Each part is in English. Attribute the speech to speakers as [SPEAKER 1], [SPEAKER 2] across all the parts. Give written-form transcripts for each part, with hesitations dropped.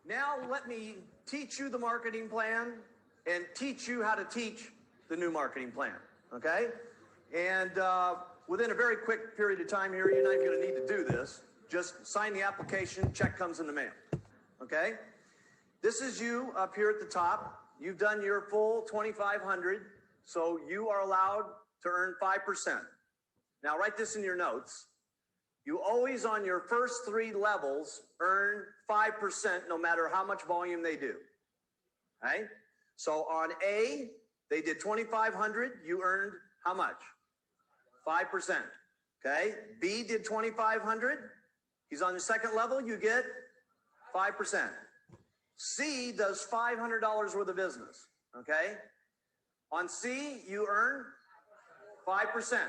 [SPEAKER 1] Now let me teach you the marketing plan and teach you how to teach the new marketing plan, okay? And within a very quick period of time here, you're not even gonna need to do this. Just sign the application, check comes in the mail, okay? This is you up here at the top. You've done your full 2,500, so you are allowed to earn 5%. Now write this in your notes. You always, on your first 3 levels, earn 5% no matter how much volume they do. Okay? So on A, they did 2,500, you earned how much? 5%. Okay? B did 2,500, he's on the second level, you get 5%. C does $500 worth of business. Okay? On C, you earn 5%.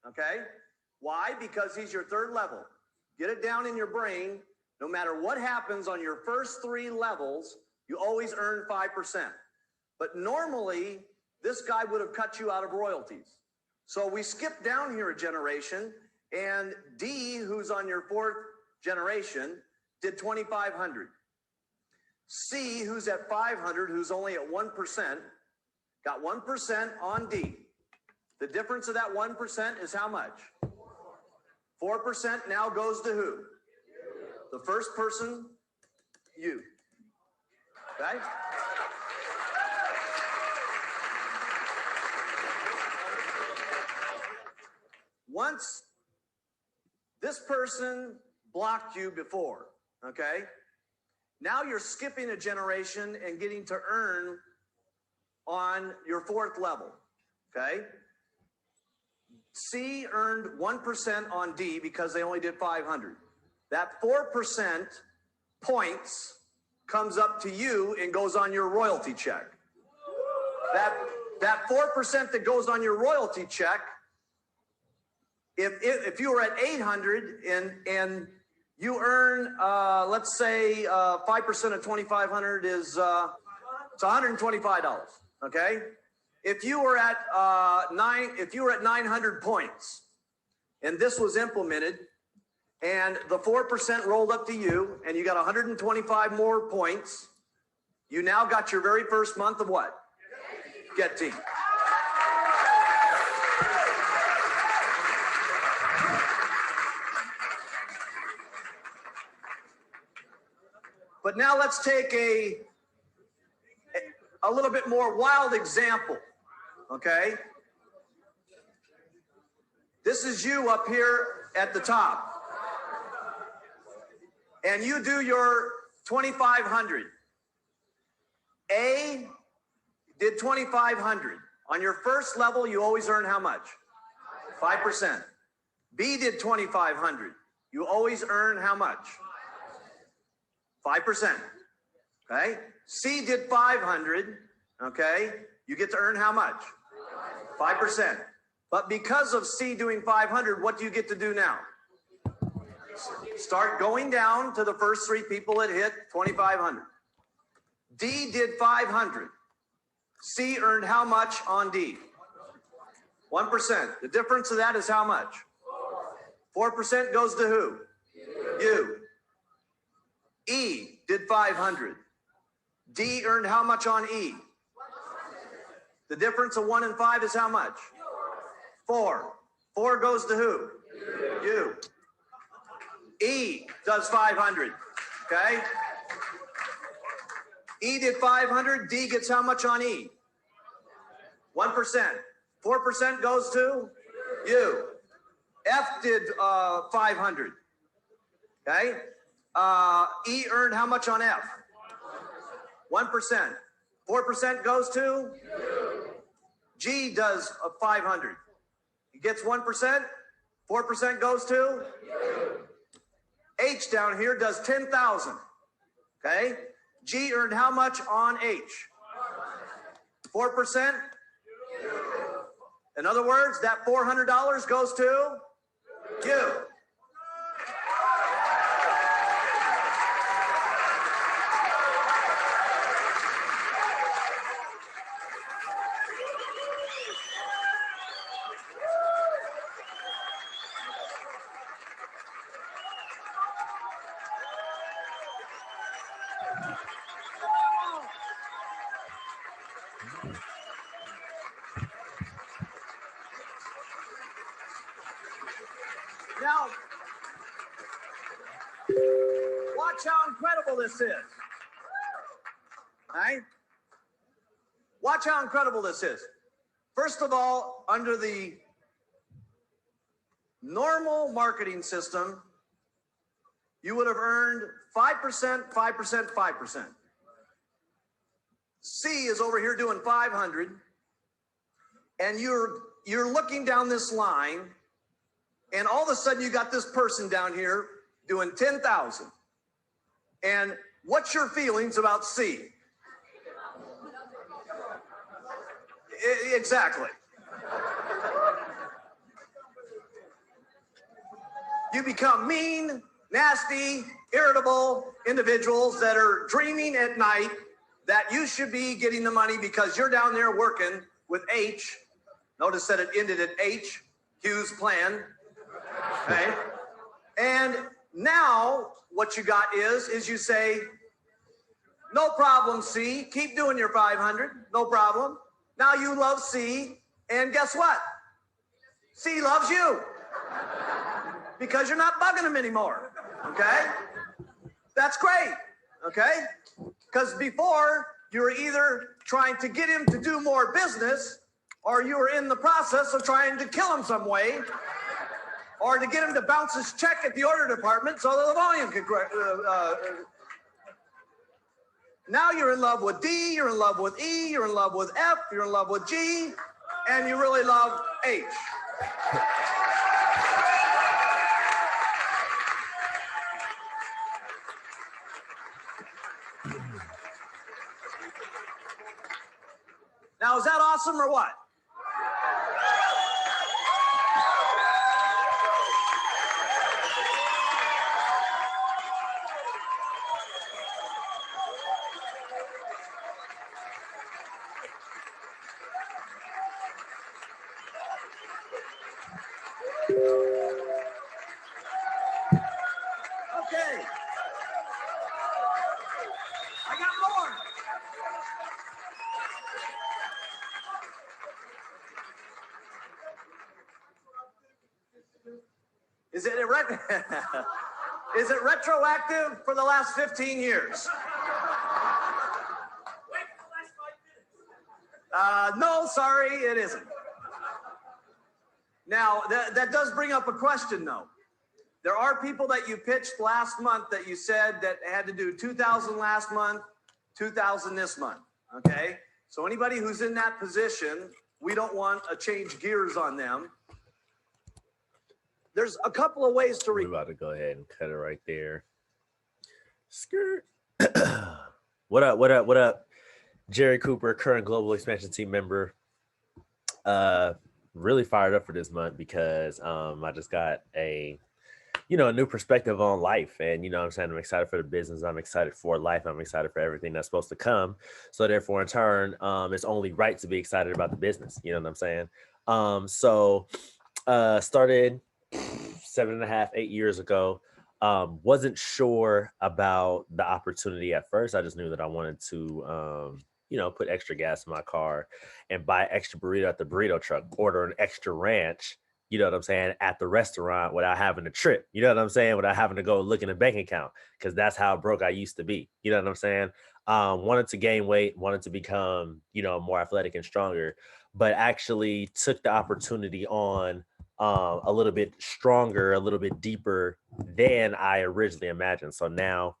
[SPEAKER 1] Okay? Why? Because he's your third level. Get it down in your brain. No matter what happens on your first 3 levels, you always earn 5%. But normally, this guy would have cut you out of royalties. So we skipped down here a generation, and D, who's on your 4th generation, did 2,500. C, who's at 500, who's only at 1%, got 1% on D. The difference of that 1% is how much? 4% now goes to who? The first person, you. Okay? Once this person blocked you before, okay? Now you're skipping a generation and getting to earn on your 4th level, okay? C earned 1% on D because they only did 500. That 4% points comes up to you and goes on your royalty check. That 4% that goes on your royalty check, if you were at 800 and you earn, let's say 5% of 2,500 is it's $125, okay? If you were at 900 points and this was implemented and the 4% rolled up to you and you got 125 more points, you now got your very first month of what? Get Team. But now let's take a little bit more wild example, okay? This is you up here at the top. And you do your 2,500. A did 2,500. On your first level, you always earn how much? 5%. B did 2,500. You always earn how much? 5%. Okay? C did 500. Okay? You get to earn how much? 5%. But because of C doing 500, what do you get to do now? Start going down to the first 3 people that hit 2,500. D did 500. C earned how much on D? 1%. The difference of that is how much? 4% goes to who? You. E did 500. D earned how much on E? The difference of 1 and 5 is how much? 4. 4 goes to who? You. E does 500, okay? E did 500, D gets how much on E? 1%. 4% goes to you. F did 500, okay? E earned how much on F? 1%. 4% goes to you. G does 500. He gets 1%. 4% goes to you. H down here does 10,000. Okay? G earned how much on H? 4%? In other words, that $400 goes to you. Now, watch how incredible this is. All right? Watch how incredible this is. First of all, under the normal marketing system, you would have earned 5%, 5%, 5%. C is over here doing 500, and you're looking down this line, and all of a sudden you got this person down here doing 10,000. And what's your feelings about C? Exactly. You become mean, nasty, irritable individuals that are dreaming at night that you should be getting the money because you're down there working with H. Notice that it ended at H, Hughes plan. Okay? And now what you got is you say, no problem, C. Keep doing your 500. No problem. Now you love C. And guess what? C loves you. Because you're not bugging him anymore. Okay? That's great. Okay? Because before, you were either trying to get him to do more business, or you were in the process of trying to kill him some way, or to get him to bounce his check at the order department so that the volume could now you're in love with D, you're in love with E, you're in love with F, you're in love with G, and you really love H. Now, is that awesome or what? Okay. I got more. Is it is it retroactive for the last 15 years? No, sorry, it isn't. Now, that does bring up a question, though. There are people that you pitched last month that you said that had to do 2,000 last month, 2,000 this month, okay? So anybody who's in that position, we don't want to change gears on them. There's a couple of ways to
[SPEAKER 2] We're about to go ahead and cut it right there. Skirt. What up, what up, what up? Jerry Cooper, current global expansion team member. Really fired up for this month because I just got a new perspective on life. And what I'm saying, I'm excited for the business. I'm excited for life. I'm excited for everything that's supposed to come. So therefore, in turn, it's only right to be excited about the business. You know what I'm saying? Started 7.5, 8 years ago. Wasn't sure about the opportunity at first. I just knew that I wanted to, put extra gas in my car and buy extra burrito at the burrito truck, order an extra ranch, you know what I'm saying, at the restaurant without having to trip, you know what I'm saying, without having to go look in a bank account, because that's how broke I used to be, you know what I'm saying. Wanted to gain weight, wanted to become, more athletic and stronger, but actually took the opportunity on a little bit stronger, a little bit deeper than I originally imagined. So now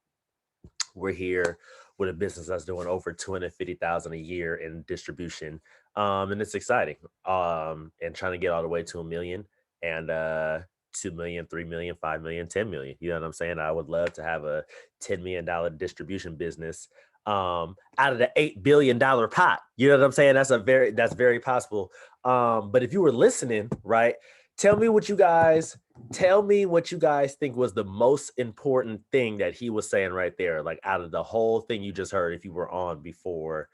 [SPEAKER 2] we're here with a business that's doing over 250,000 a year in distribution. And it's exciting. And trying to get all the way to 1 million and 2 million, 3 million, 5 million, 10 million. You know what I'm saying? I would love to have a $10 million distribution business out of the $8 billion pot. You know what I'm saying? That's very possible. But if you were listening, right, tell me what you guys think was the most important thing that he was saying right there, like out of the whole thing you just heard, if you were on before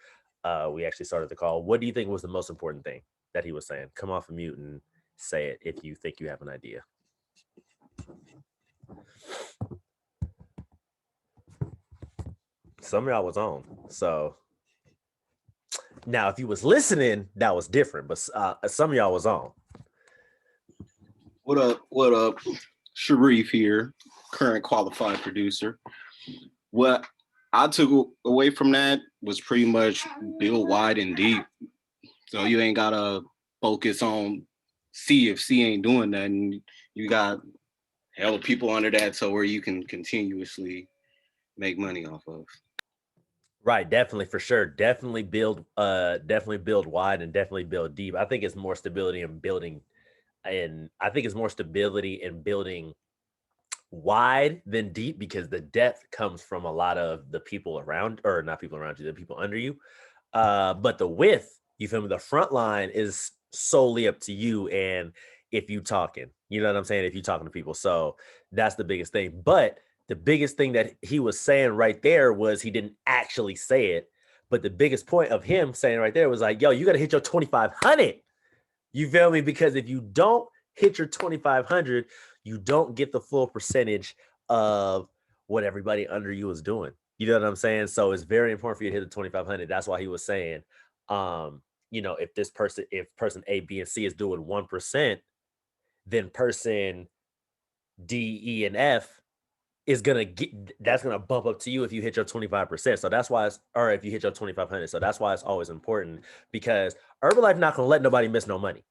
[SPEAKER 2] we actually started the call. What do you think was the most important thing that he was saying? Come off of mute and say it if you think you have an idea. Some of y'all was on. So now, if you was listening, that was different. But some of y'all was on.
[SPEAKER 3] What up? What up? Sharif here, current qualified producer. What I took away from that was pretty much build wide and deep. So you ain't gotta focus on C if C ain't doing nothing. You got hella people under that, so where you can continuously make money off of.
[SPEAKER 2] Right, definitely, for sure. Definitely build wide and definitely build deep. I think it's more stability in building, and I think it's more stability in building wide than deep, because the depth comes from a lot of the people around, or not people around you, the people under you. But the width, you feel me, the front line is solely up to you, and if you talking, you know what I'm saying, if you talking to people. So that's the biggest thing. But the biggest thing that he was saying right there was, he didn't actually say it, but the biggest point of him saying right there was like, yo, you got to hit your 2,500. You feel me? Because if you don't hit your 2,500, you don't get the full percentage of what everybody under you is doing. You know what I'm saying? So it's very important for you to hit the 2,500. That's why he was saying, if person A, B, and C is doing 1%, then person D, E, and F is that's gonna bump up to you if you hit your 25%. So that's why or if you hit your 2,500. So that's why it's always important, because Herbalife not gonna let nobody miss no money.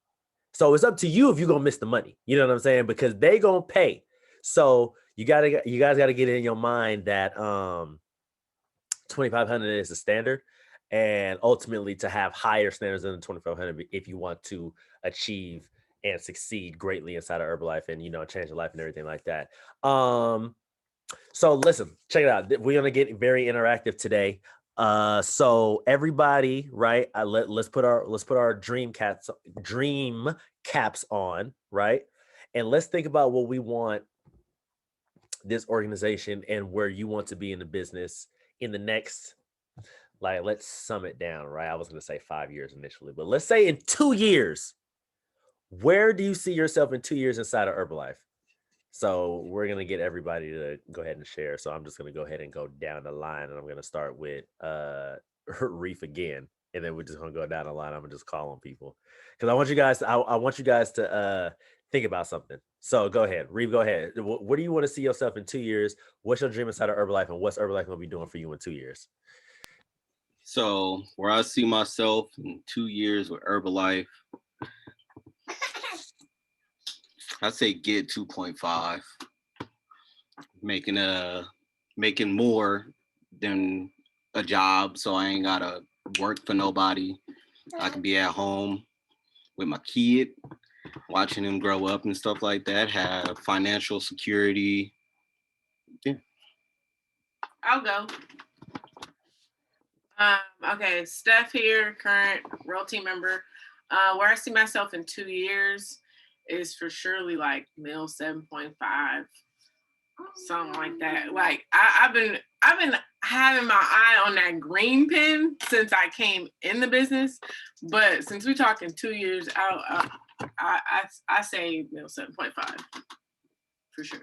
[SPEAKER 2] So it's up to you if you're gonna miss the money. You know what I'm saying? Because they gonna pay. So you guys gotta get in your mind that 2,500 is the standard, and ultimately to have higher standards than the 2,500 if you want to achieve and succeed greatly inside of Herbalife, and change your life and everything like that. So listen, check it out. We're gonna get very interactive today. So everybody, right? Let's put our dream caps on, right? And let's think about what we want this organization and where you want to be in the business in the next, like, let's sum it down, right? I was gonna say 5 years initially, but let's say in 2 years. Where do you see yourself in 2 years inside of Herbalife? So we're gonna get everybody to go ahead and share. So I'm just gonna go ahead and go down the line, and I'm gonna start with Reef again, and then we're just gonna go down the line. I'm gonna just call on people because I want you guys. I want you guys to think about something. So go ahead, Reef. Go ahead. What do you want to see yourself in 2 years? What's your dream inside of Herbalife, and what's Herbalife gonna be doing for you in 2 years?
[SPEAKER 3] So where I see myself in 2 years with Herbalife, I'd say get 2.5, making more than a job, so I ain't gotta work for nobody. I can be at home with my kid, watching him grow up and stuff like that, have financial security. Yeah.
[SPEAKER 4] I'll go. Okay, Steph here, current Roll Team member. Where I see myself in 2 years is for surely like mil 7.5, something like that. Like I've been having my eye on that green pin since I came in the business, but since we're talking 2 years, I say mil 7.5 for sure.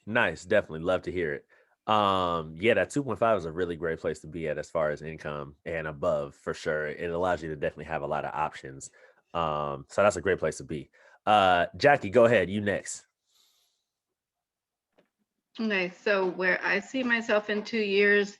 [SPEAKER 2] Nice, definitely love to hear it. Yeah, that 2.5 is a really great place to be at as far as income and above, for sure. It allows you to definitely have a lot of options. So that's a great place to be. Jackie, go ahead. You next.
[SPEAKER 5] Okay, so where I see myself in 2 years,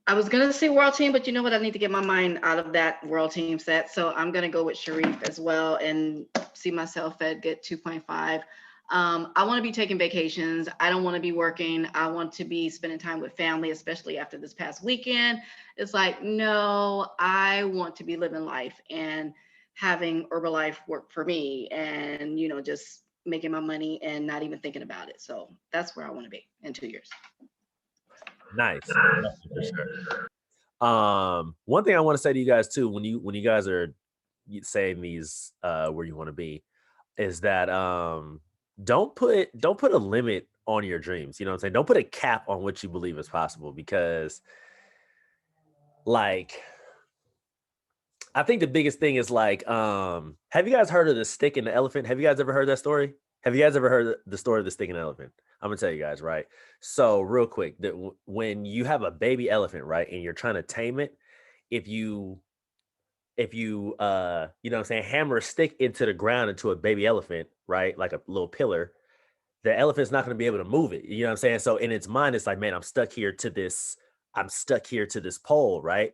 [SPEAKER 5] I was gonna say World Team, but you know what? I need to get my mind out of that World Team set. So I'm gonna go with Sharif as well and see myself at get 2.5. I want to be taking vacations. I don't want to be working. I want to be spending time with family, especially after this past weekend. It's like, no, I want to be living life and having Herbalife work for me, and just making my money and not even thinking about it. So that's where I want to be in 2 years.
[SPEAKER 2] Nice. For sure. One thing I want to say to you guys too, when you guys are saying these where you want to be, is that don't put a limit on your dreams. You know what I'm saying? Don't put a cap on what you believe is possible, because like, I think the biggest thing is like, have you guys heard of the stick and the elephant? Have you guys ever heard that story? Have you guys ever heard the story of the stinking elephant? I'm gonna tell you guys, right? So, real quick, that when you have a baby elephant, right, and you're trying to tame it, if you you know what I'm saying, hammer a stick into the ground into a baby elephant, right, like a little pillar, the elephant's not going to be able to move it. You know what I'm saying? So in its mind, it's like, man, I'm stuck here to this pole, right?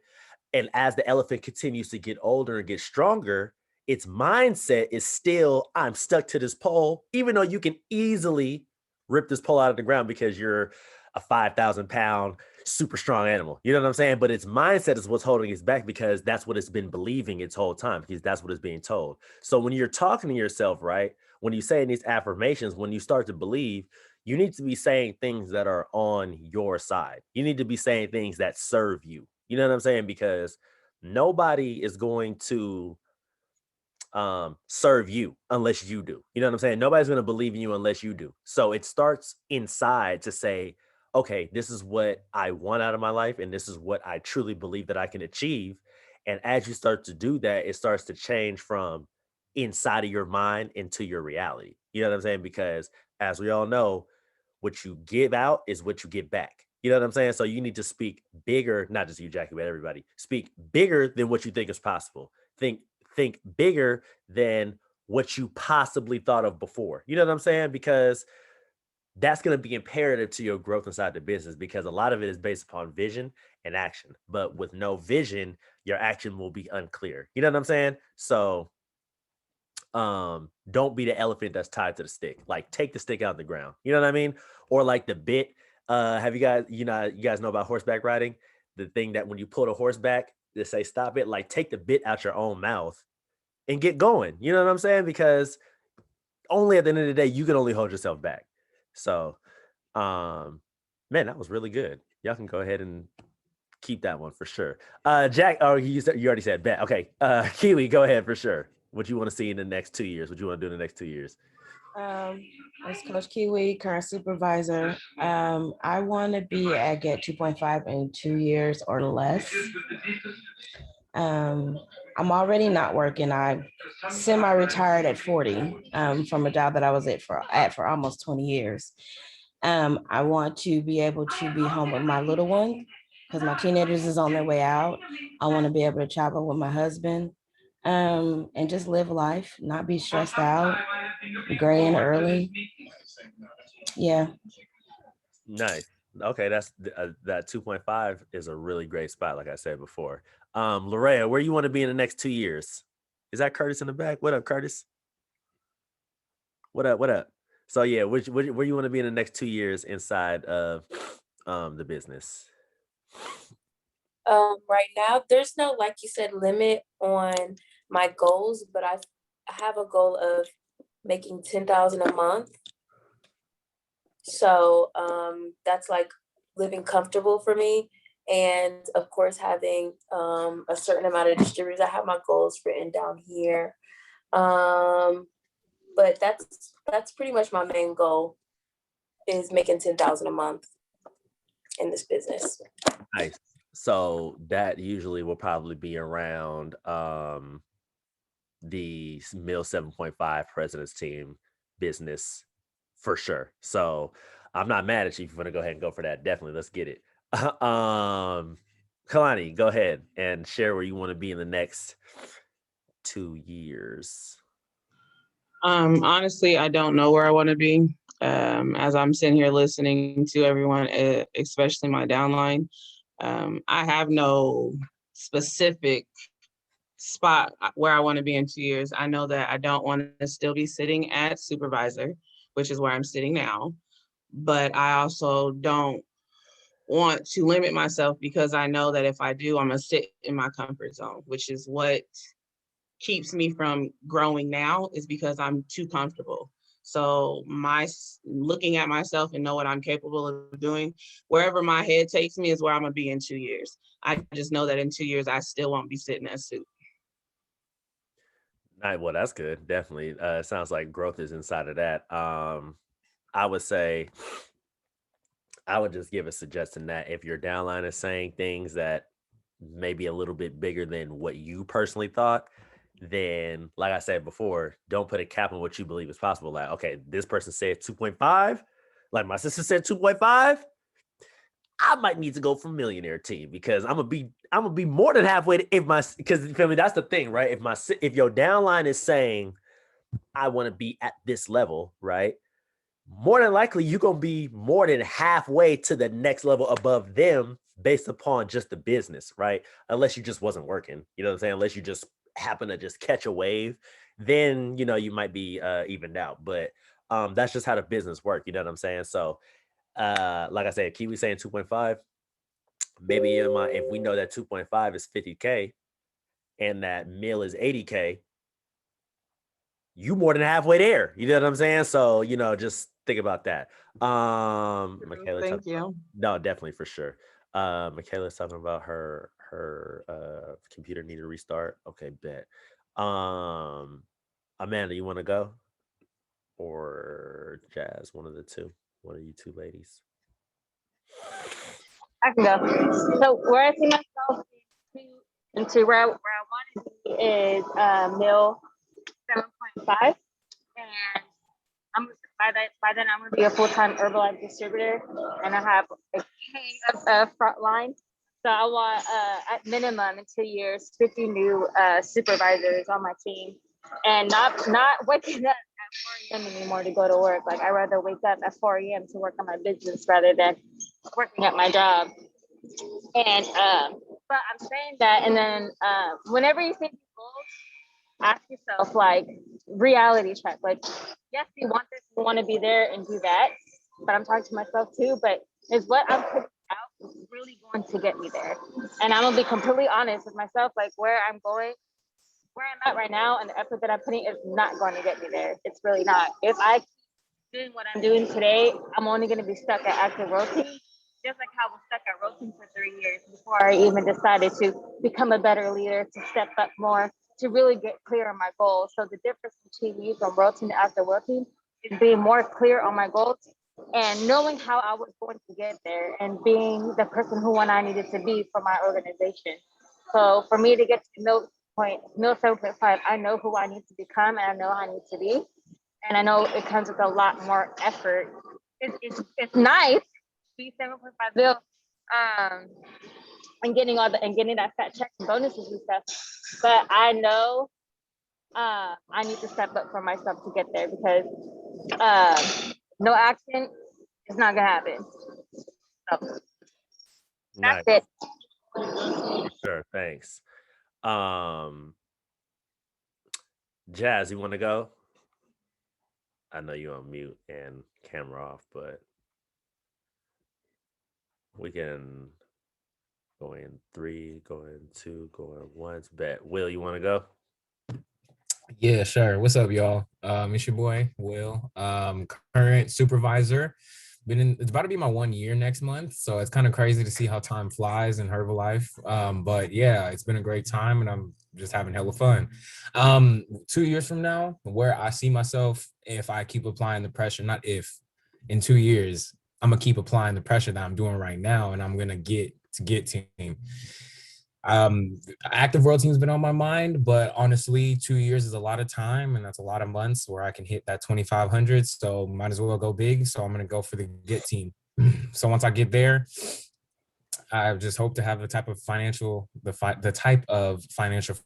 [SPEAKER 2] And as the elephant continues to get older and get stronger, its mindset is still, I'm stuck to this pole, even though you can easily rip this pole out of the ground because you're a 5,000 pound super strong animal. You know what I'm saying? But its mindset is what's holding it back because that's what it's been believing its whole time, because that's what it's being told. So when you're talking to yourself, right? When you say these affirmations, when you start to believe, you need to be saying things that are on your side. You need to be saying things that serve you. You know what I'm saying? Because nobody is going to serve you unless you do. You know what I'm saying? Nobody's going to believe in you unless you do. So it starts inside to say, okay, this is what I want out of my life, and this is what I truly believe that I can achieve. And as you start to do that, it starts to change from inside of your mind into your reality. You know what I'm saying? Because as we all know, what you give out is what you get back. You know what I'm saying? So you need to speak bigger, not just you, Jackie, but everybody. Speak bigger than what you think is possible. Think bigger than what you possibly thought of before. You know what I'm saying? Because that's going to be imperative to your growth inside the business, because a lot of it is based upon vision and action. But with no vision, your action will be unclear. You know what I'm saying? So don't be the elephant that's tied to the stick. Like, take the stick out of the ground. You know what I mean? Or like the bit. Have you guys, you guys know about horseback riding? The thing that when you pull the horse back, they say stop it, like take the bit out your own mouth and get going. You know what I'm saying? Because only at the end of the day, you can only hold yourself back. So, man, that was really good. Y'all can go ahead and keep that one for sure. Jack, oh, you already said bet. Okay. Kiwi, go ahead for sure. What you want to see in the next 2 years? What you want to do in the next 2 years?
[SPEAKER 6] As Coach Kiwi, current supervisor, I want to be at get 2.5 in 2 years or less. I'm already not working. I semi-retired at 40 from a job that I was at for almost 20 years. I want to be able to be home with my little one because my teenagers is on their way out. I want to be able to travel with my husband and just live life, not be stressed out, gray and early. Yeah.
[SPEAKER 2] Nice. Okay, that's that 2.5 is a really great spot, like I said before. Larea, where you want to be in the next 2 years? Is that Curtis in the back? What up, Curtis? What up? What up? So yeah, where you want to be in the next 2 years inside of the business?
[SPEAKER 7] Right now, there's no, like you said, limit on my goals, but I have a goal of making 10,000 a month. So that's like living comfortable for me. And of course, having a certain amount of distributors. I have my goals written down here. But that's pretty much my main goal, is making 10,000 a month in this business.
[SPEAKER 2] Nice. So that usually will probably be around the Mill 7.5 President's Team business for sure. So I'm not mad at you if you want to go ahead and go for that. Definitely, let's get it. Kalani, go ahead and share where you want to be in the next 2 years.
[SPEAKER 8] Honestly, I don't know where I want to be. As I'm sitting here listening to everyone, especially my downline, I have no specific spot where I want to be in 2 years. I know that I don't want to still be sitting at supervisor, which is where I'm sitting now. But I also don't want to limit myself, because I know that if I do, I'm going to sit in my comfort zone, which is what keeps me from growing now, is because I'm too comfortable. So looking at myself and know what I'm capable of doing, wherever my head takes me is where I'm going to be in 2 years. I just know that in 2 years, I still won't be sitting at suit.
[SPEAKER 2] Well, that's good. Definitely. It sounds like growth is inside of that. I would say, I would just give a suggestion that if your downline is saying things that may be a little bit bigger than what you personally thought, then like I said before, don't put a cap on what you believe is possible. Like, okay, this person said 2.5, like my sister said 2.5. I might need to go for millionaire team because I'm gonna be more than halfway because you feel me, that's the thing, right? If your downline is saying I want to be at this level, right? More than likely you're gonna be more than halfway to the next level above them based upon just the business, right? Unless you just wasn't working, you know what I'm saying? Unless you just happen to just catch a wave, then you might be evened out. But that's just how the business work, you know what I'm saying? So like I said, Kiwi saying 2.5, maybe if we know that 2.5 is 50K and that meal is 80K, you more than halfway there. You know what I'm saying? So, just think about that. Michaela,
[SPEAKER 8] Thank you.
[SPEAKER 2] no, definitely for sure. Michaela's talking about her computer need to restart. Okay, bet. Amanda, you want to go? Or Jazz, one of the two. One of you two ladies.
[SPEAKER 9] I can go. So where I see myself into where I want to be is mill 7.5, and I'm by then I'm gonna be a full-time Herbalife distributor, and I have a king of front line. So I want at minimum in 2 years 50 new supervisors on my team, and not waking up at 4 a.m. anymore to go to work. Like, I'd rather wake up at 4 a.m. to work on my business rather than working at my job. And but I'm saying that, and then whenever you think goals, ask yourself, like, reality check. Like, yes, you want this, you want to be there and do that, but I'm talking to myself too. But is what I'm putting out really going to get me there? And I'm gonna be completely honest with myself, like, where I'm at right now, and the effort that I'm putting is not going to get me there. It's really not. If I keep doing what I'm doing today, I'm only going to be stuck at active rotating, just like how I was stuck at rotating for 3 years before I even decided to become a better leader, to step up more, to really get clear on my goals. So the difference between me from rotating to active rotating is being more clear on my goals and knowing how I was going to get there and being the person who I needed to be for my organization. So for me to get to mill 7.5, I know who I need to become, and I know how I need to be. And I know it comes with a lot more effort. It's nice to be 7.5 bill, and getting that fat check and bonuses and stuff. But I know I need to step up for myself to get there, because no action is not gonna happen. So
[SPEAKER 2] Nice.
[SPEAKER 9] that's it.
[SPEAKER 2] Sure, thanks. Jazz, you want to go? I know you're on mute and camera off, but we can go in 3, go in 2, go in 1. Bet. Will, you want to go?
[SPEAKER 10] Yeah, sure. What's up, y'all? It's your boy, Will. Current supervisor. It's about to be my 1 year next month, so it's kind of crazy to see how time flies in Herbalife. But yeah, it's been a great time, and I'm just having hella fun. 2 years from now, where I see myself, if I keep applying the pressure, not if, in 2 years, I'm gonna keep applying the pressure that I'm doing right now, and I'm gonna get team. Active world team has been on my mind, but honestly, 2 years is a lot of time, and that's a lot of months where I can hit that 2,500. So might as well go big. So I'm gonna go for the get team. So once I get there, I just hope to have the type of financial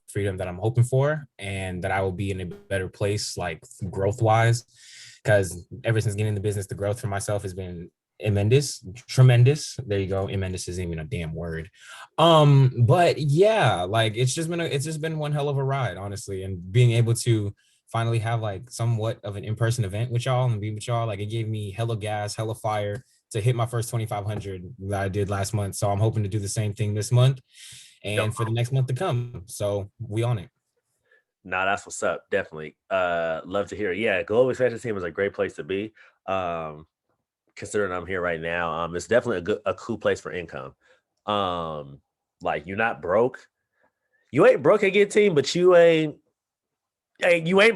[SPEAKER 10] freedom that I'm hoping for, and that I will be in a better place, like growth wise, because ever since getting in the business, the growth for myself has been tremendous. There you go. Tremendous isn't even a damn word. But yeah, like it's just been one hell of a ride, honestly. And being able to finally have like somewhat of an in-person event with y'all and be with y'all, like, it gave me hella gas, hella fire to hit my first 2,500 that I did last month. So I'm hoping to do the same thing this month and for the next month to come. So we on it.
[SPEAKER 2] Nah, that's what's up. Definitely. Love to hear it. Yeah, Global Expansion Team is a great place to be. Considering I'm here right now, it's definitely a cool place for income. Like, you're not broke. You ain't broke at Get Team, but you ain't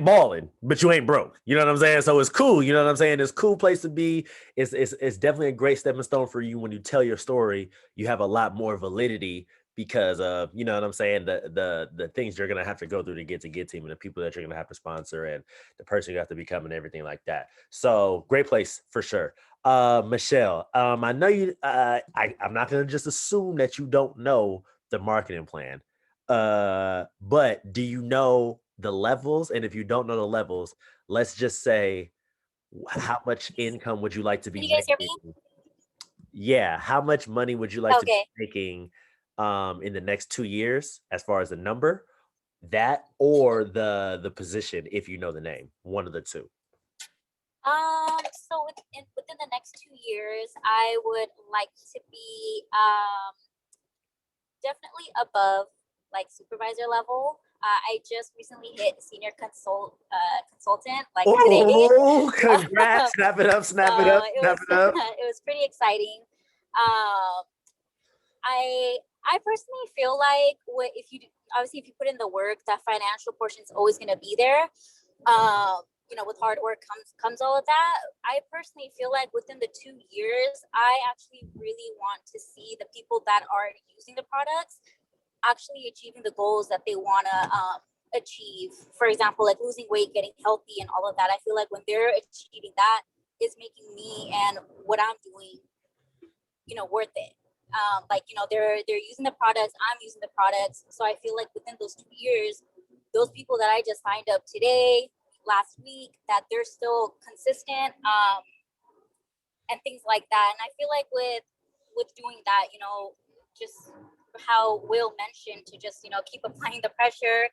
[SPEAKER 2] balling, but you ain't broke. You know what I'm saying? So it's cool. You know what I'm saying? It's a cool place to be. It's definitely a great stepping stone for you. When you tell your story, you have a lot more validity because of, you know what I'm saying, the things you're gonna have to go through to get team, and the people that you're gonna have to sponsor, and the person you have to become, and everything like that. So great place for sure. Michelle, I know you. I'm not gonna just assume that you don't know the marketing plan. But do you know the levels? And if you don't know the levels, let's just say, how much income would you like to
[SPEAKER 11] Can
[SPEAKER 2] be
[SPEAKER 11] you guys hear me?
[SPEAKER 2] making? Yeah, how much money would you like to be
[SPEAKER 11] Okay.
[SPEAKER 2] making in the next 2 years, as far as the number, that or the position, if you know the name, one of the two.
[SPEAKER 11] So within the next 2 years, I would like to be definitely above like supervisor level. I just recently hit senior consultant like today.
[SPEAKER 2] Oh, congrats! Snap it up, snap it up,
[SPEAKER 11] So it
[SPEAKER 2] snap
[SPEAKER 11] was
[SPEAKER 2] it up.
[SPEAKER 11] it was pretty exciting. I personally feel like if you obviously if you put in the work, that financial portion is always going to be there. You know, with hard work comes all of that. I personally feel like within the 2 years, I actually really want to see the people that are using the products actually achieving the goals that they want to achieve. For example, like losing weight, getting healthy, and all of that. I feel like when they're achieving that, is making me and what I'm doing, you know, worth it. Like, you know, they're using the products, I'm using the products. So I feel like within those 2 years, those people that I just signed up today, last week, that they're still consistent, and things like that. And I feel like with doing that, you know, just how Will mentioned, to just, you know, keep applying the pressure,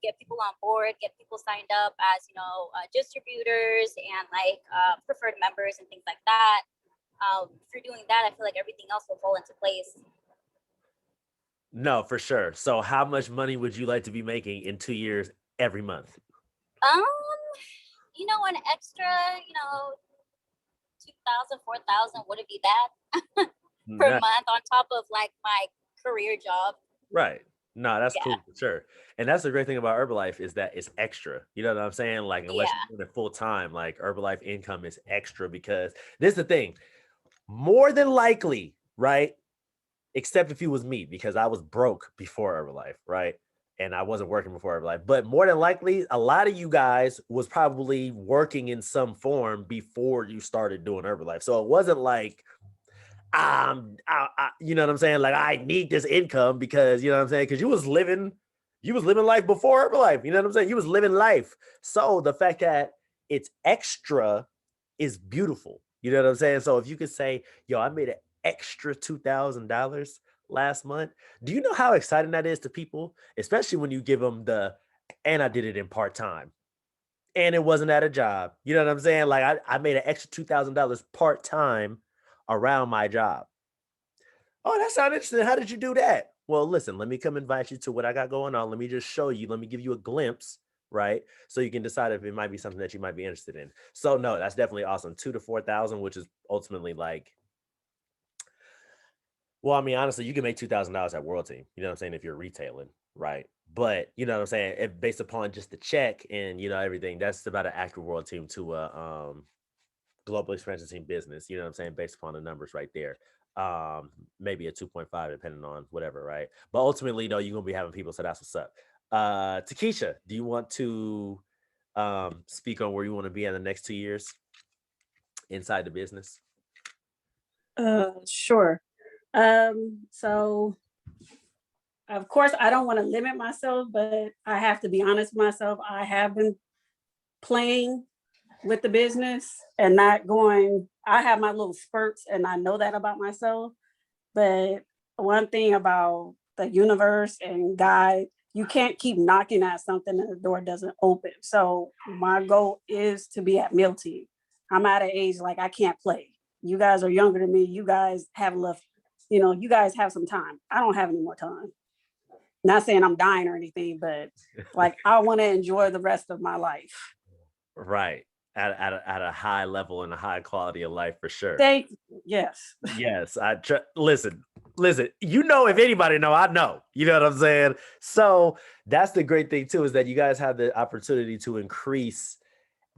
[SPEAKER 11] get people on board, get people signed up as, you know, distributors and like preferred members and things like that. Through doing that, I feel like everything else will fall into place.
[SPEAKER 2] No, for sure. So how much money would you like to be making in 2 years every month?
[SPEAKER 11] You know, an extra, you know, 2,000, 4,000, would it be that per
[SPEAKER 2] Nah,
[SPEAKER 11] month on top of like my career job?
[SPEAKER 2] right. No, that's
[SPEAKER 11] Yeah.
[SPEAKER 2] cool for sure. And that's the great thing about Herbalife, is that it's extra. You know what I'm saying? Like, unless
[SPEAKER 11] Yeah.
[SPEAKER 2] you're doing it full time, like Herbalife income is extra, because this is the thing. More than likely, right? Except if it was me, because I was broke before Herbalife, right? And I wasn't working before Herbalife. But more than likely, a lot of you guys was probably working in some form before you started doing Herbalife. So it wasn't like, you know what I'm saying? Like, I need this income because, you know what I'm saying? Because you was living life before Herbalife. You know what I'm saying? You was living life. So the fact that it's extra is beautiful. You know what I'm saying? So if you could say, yo, I made an extra $2,000 last month. Do you know how exciting that is to people? Especially when you give them and I did it in part-time and it wasn't at a job. You know what I'm saying? Like, I made an extra $2,000 part-time around my job. Oh, that sounds interesting. How did you do that? Well, listen, let me come invite you to what I got going on. Let me just show you. Let me give you a glimpse, right? So you can decide if it might be something that you might be interested in. So no, that's definitely awesome. 2 to 4,000, which is ultimately like, well, I mean, honestly, you can make $2,000 at World Team. You know what I'm saying? If you're retailing, right? But you know what I'm saying? If based upon just the check and, you know, everything, that's about an active World Team to a global expansion team business. You know what I'm saying? Based upon the numbers right there. Maybe a 2.5 depending on whatever, right? But ultimately, no, you're gonna be having people. So that's what's up. Takesha, do you want to speak on where you want to be in the next 2 years inside the business?
[SPEAKER 12] Sure. So of course I don't want to limit myself, but I have to be honest with myself. I have been playing with the business and not going, I have my little spurts and I know that about myself. But one thing about the universe and God, you can't keep knocking at something and the door doesn't open. So my goal is to be at Meal Team. I'm at an age like I can't play. You guys are younger than me. You guys have left, you know, you guys have some time. I don't have any more time. Not saying I'm dying or anything, but like I want to enjoy the rest of my life.
[SPEAKER 2] Right. At a high level and a high quality of life for sure.
[SPEAKER 12] Yes.
[SPEAKER 2] Yes. Listen, you know, if anybody know, I know, you know what I'm saying? So that's the great thing too, is that you guys have the opportunity to increase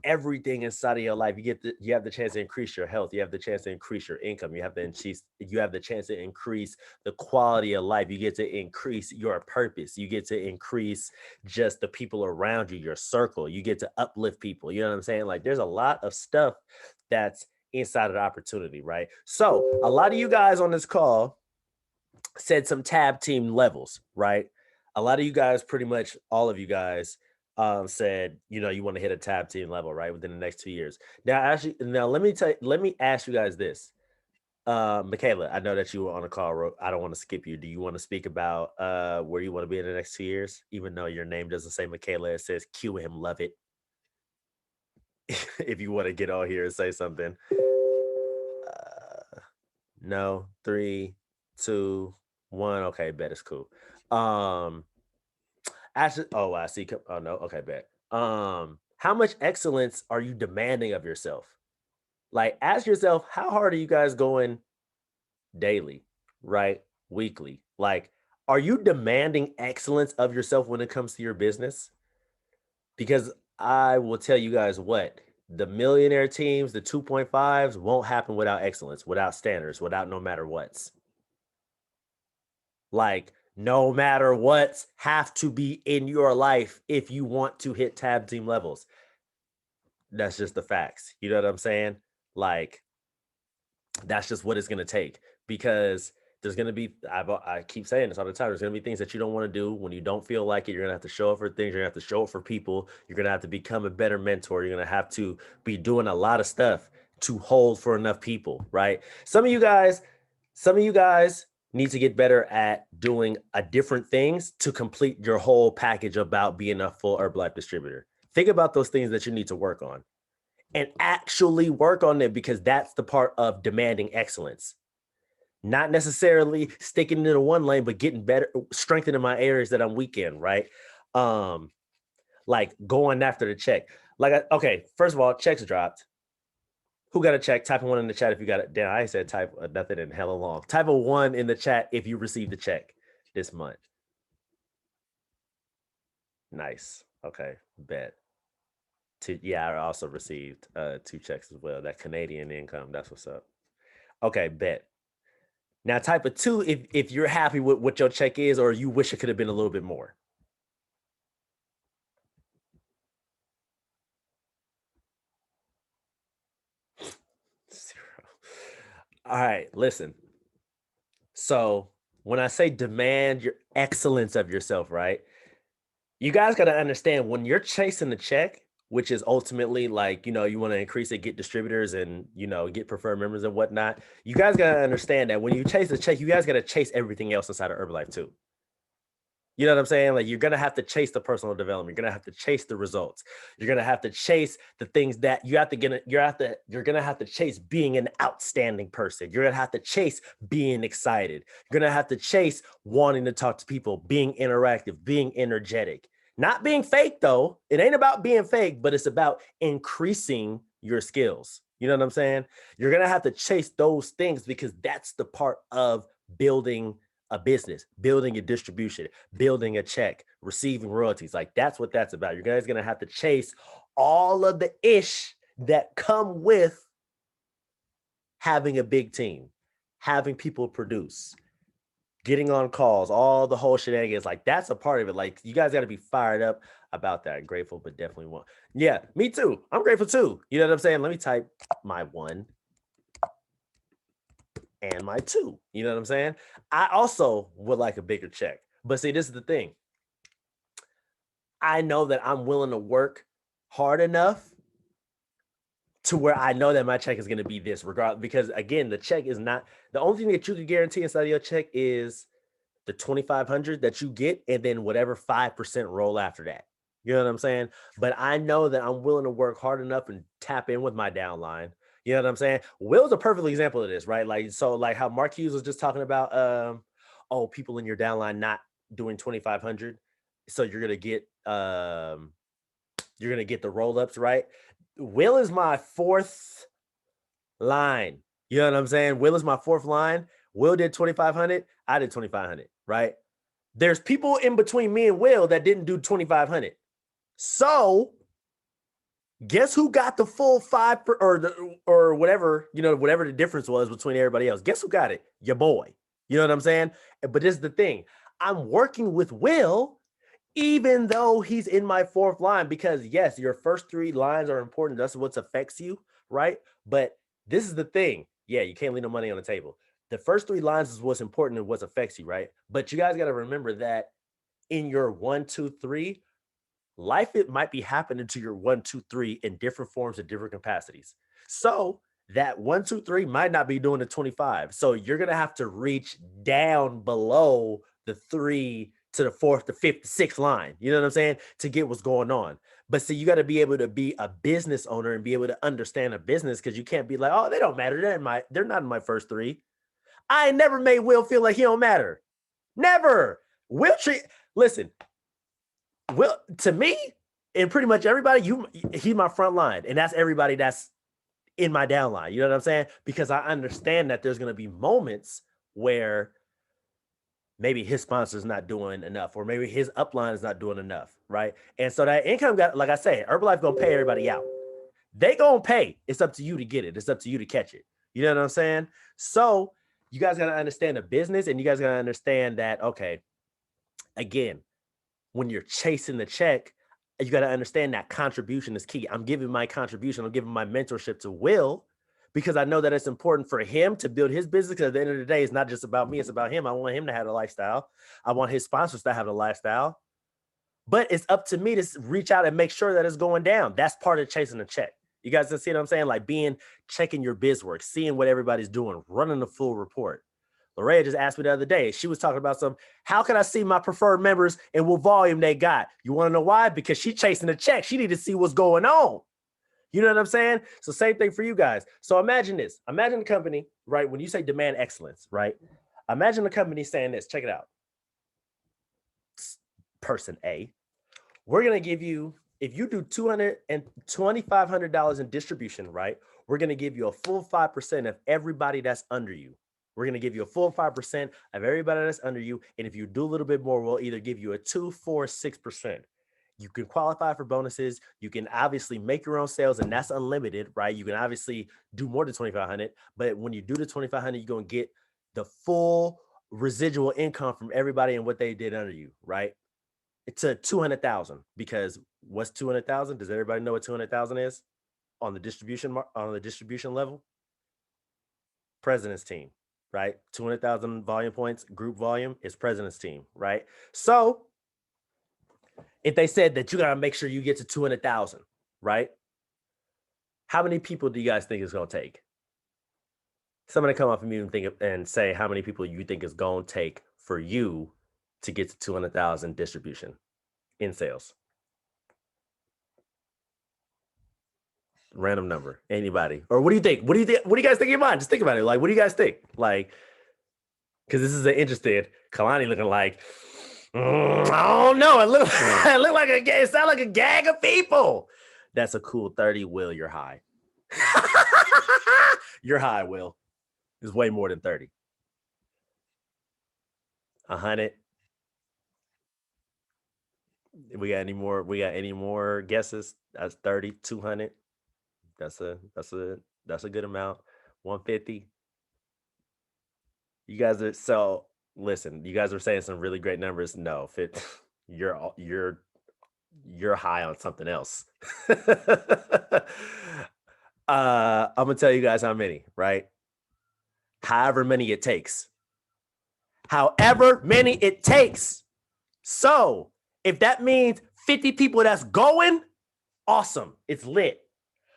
[SPEAKER 2] everything inside of your life. You have the chance to increase your health. You have the chance to increase your income. You have the chance to increase the quality of life. You get to increase your purpose. You get to increase just the people around you, your circle. You get to uplift people. You know what I'm saying? Like there's a lot of stuff that's inside of the opportunity, right? So a lot of you guys on this call said some tab team levels, right? A lot of you guys, pretty much all of you guys, said, you know, you want to hit a tab team level, right, within the next 2 years. Now, let me ask you guys this. Michaela, I know that you were on a call. I don't want to skip you. Do you want to speak about where you want to be in the next 2 years? Even though your name doesn't say Michaela, it says cue him, love it. If you want to get on here and say something. No, 3, 2, 1. Okay, bet, it's cool. Actually, oh, I see. Oh no, okay, bet. How much excellence are you demanding of yourself? Like, ask yourself, how hard are you guys going daily, right? Weekly? Like, are you demanding excellence of yourself when it comes to your business? Because I will tell you guys what, the millionaire teams, the 2.5s won't happen without excellence, without standards, without no matter what's. Like, no matter what's have to be in your life if you want to hit tab team levels. That's just the facts. You know what I'm saying? Like, that's just what it's going to take, because there's going to be, I keep saying this all the time, there's going to be things that you don't want to do when you don't feel like it. You're going to have to show up for things. You're going to have to show up for people. You're going to have to become a better mentor. You're going to have to be doing a lot of stuff to hold for enough people, right? Some of you guys need to get better at doing different things to complete your whole package about being a full Herbalife distributor. Think about those things that you need to work on and actually work on them, because that's the part of demanding excellence. Not necessarily sticking into one lane, but getting better, strengthening my areas that I'm weak in, right? Like going after the check. Okay, first of all, checks dropped. Who got a check? Type a 1 in the chat if you got it. Damn, I said type nothing in hella long. Type a 1 in the chat if you received the check this month. Nice. Okay, bet. Yeah, I also received 2 checks as well. That Canadian income, that's what's up. Okay, bet. Now type a 2 if you're happy with what your check is, or you wish it could have been a little bit more. All right, listen. So when I say demand your excellence of yourself, right? You guys got to understand, when you're chasing the check, which is ultimately like, you know, you want to increase it, get distributors and, you know, get preferred members and whatnot. You guys got to understand that when you chase the check, you guys got to chase everything else inside of Herbalife too. You know what I'm saying? Like, you're going to have to chase the personal development. You're going to have to chase the results. You're going to have to chase the things that you're going to have to chase being an outstanding person. You're going to have to chase being excited. You're going to have to chase wanting to talk to people, being interactive, being energetic, not being fake though. It ain't about being fake, but it's about increasing your skills. You know what I'm saying? You're going to have to chase those things, because that's the part of building a business, building a distribution, building a check, receiving royalties. Like, that's what that's about. You guys going to have to chase all of the ish that come with having a big team, having people produce, getting on calls, all the whole shenanigans. Like, that's a part of it. Like, you guys got to be fired up about that. Grateful, but definitely one. Yeah, me too. I'm grateful too. You know what I'm saying? Let me type my 1 and my 2. You know what I'm saying? I also would like a bigger check. But see, this is the thing. I know that I'm willing to work hard enough to where I know that my check is going to be this regardless, because again, the check is not the only thing that you can guarantee inside of your check is the 2,500 that you get, and then whatever 5% roll after that. You know what I'm saying? But I know that I'm willing to work hard enough and tap in with my downline. You know what I'm saying? Will's a perfect example of this, right? Like, so like how Mark Hughes was just talking about, people in your downline not doing 2,500. So you're going to get the roll-ups, right? Will is my 4th line. You know what I'm saying? Will is my 4th line. Will did 2,500. I did 2,500, right? There's people in between me and Will that didn't do 2,500. So Guess who got the full or whatever, whatever the difference was between everybody else? Guess who got it? Your boy. You know what I'm saying? But this is the thing. I'm working with Will, even though he's in my fourth line, because yes, your first three lines are important. That's what affects you, right? But this is the thing. Yeah, you can't leave no money on the table. The first three lines is what's important and what affects you, right? But you guys got to remember that in your 1, 2, 3, life, it might be happening to your 1, 2, 3 in different forms and different capacities. So that 1, 2, 3 might not be doing the 25. So you're going to have to reach down below the 3 to the 4th, the 5th, the 6th line. You know what I'm saying? To get what's going on. But see, you got to be able to be a business owner and be able to understand a business, because you can't be like, oh, they don't matter. They're not in my first 3. I ain't never made Will feel like he don't matter. Never. Listen, Will, to me, and pretty much everybody, he's my front line. And that's everybody that's in my downline. You know what I'm saying? Because I understand that there's going to be moments where maybe his sponsor's not doing enough, or maybe his upline is not doing enough, right? And so that income like I say, Herbalife going to pay everybody out. They going to pay. It's up to you to get it. It's up to you to catch it. You know what I'm saying? So you guys got to understand the business, and you guys got to understand that, okay, again, when you're chasing the check, you got to understand that contribution is key. I'm giving my contribution. I'm giving my mentorship to Will, because I know that it's important for him to build his business. Because at the end of the day, it's not just about me. It's about him. I want him to have a lifestyle. I want his sponsors to have a lifestyle. But it's up to me to reach out and make sure that it's going down. That's part of chasing the check. You guys see what I'm saying? Like checking your biz work, seeing what everybody's doing, running the full report. Lorraine just asked me the other day. She was talking about how can I see my preferred members and what volume they got? You want to know why? Because she's chasing the check. She need to see what's going on. You know what I'm saying? So same thing for you guys. So imagine this. Imagine the company, right? When you say demand excellence, right? Imagine the company saying this. Check it out. Person A, we're going to give you, if you do $2,500 in distribution, right? We're going to give you a full 5% of everybody that's under you. We're going to give you a full 5% of everybody that's under you. And if you do a little bit more, we'll either give you a 2, 4, 6%. You can qualify for bonuses. You can obviously make your own sales, and that's unlimited, right? You can obviously do more than 2,500, but when you do the 2,500, you're going to get the full residual income from everybody and what they did under you, right? It's a 200,000, because what's 200,000? Does everybody know what 200,000 is on the distribution level? President's team, right? 200,000 volume points, group volume is president's team, right? So if they said that you got to make sure you get to 200,000, right? How many people do you guys think it's going to take? Somebody come off of me and say how many people you think it's going to take for you to get to 200,000 distribution in sales. Random number, anybody? Or what do you think? What do you guys think in your mind? Just think about it. Like, what do you guys think? Like, because this is an interested Kalani looking like, I don't know. It sound like a gang of people. That's a cool 30. Will, you're high. You're high, Will. It's way more than 30. 100. We got any more guesses? That's 30, 200. That's a good amount. 150. You guys listen, you guys are saying some really great numbers. No, you're high on something else. I'm gonna tell you guys how many, right? However many it takes. However many it takes. So if that means 50 people that's going, awesome. It's lit.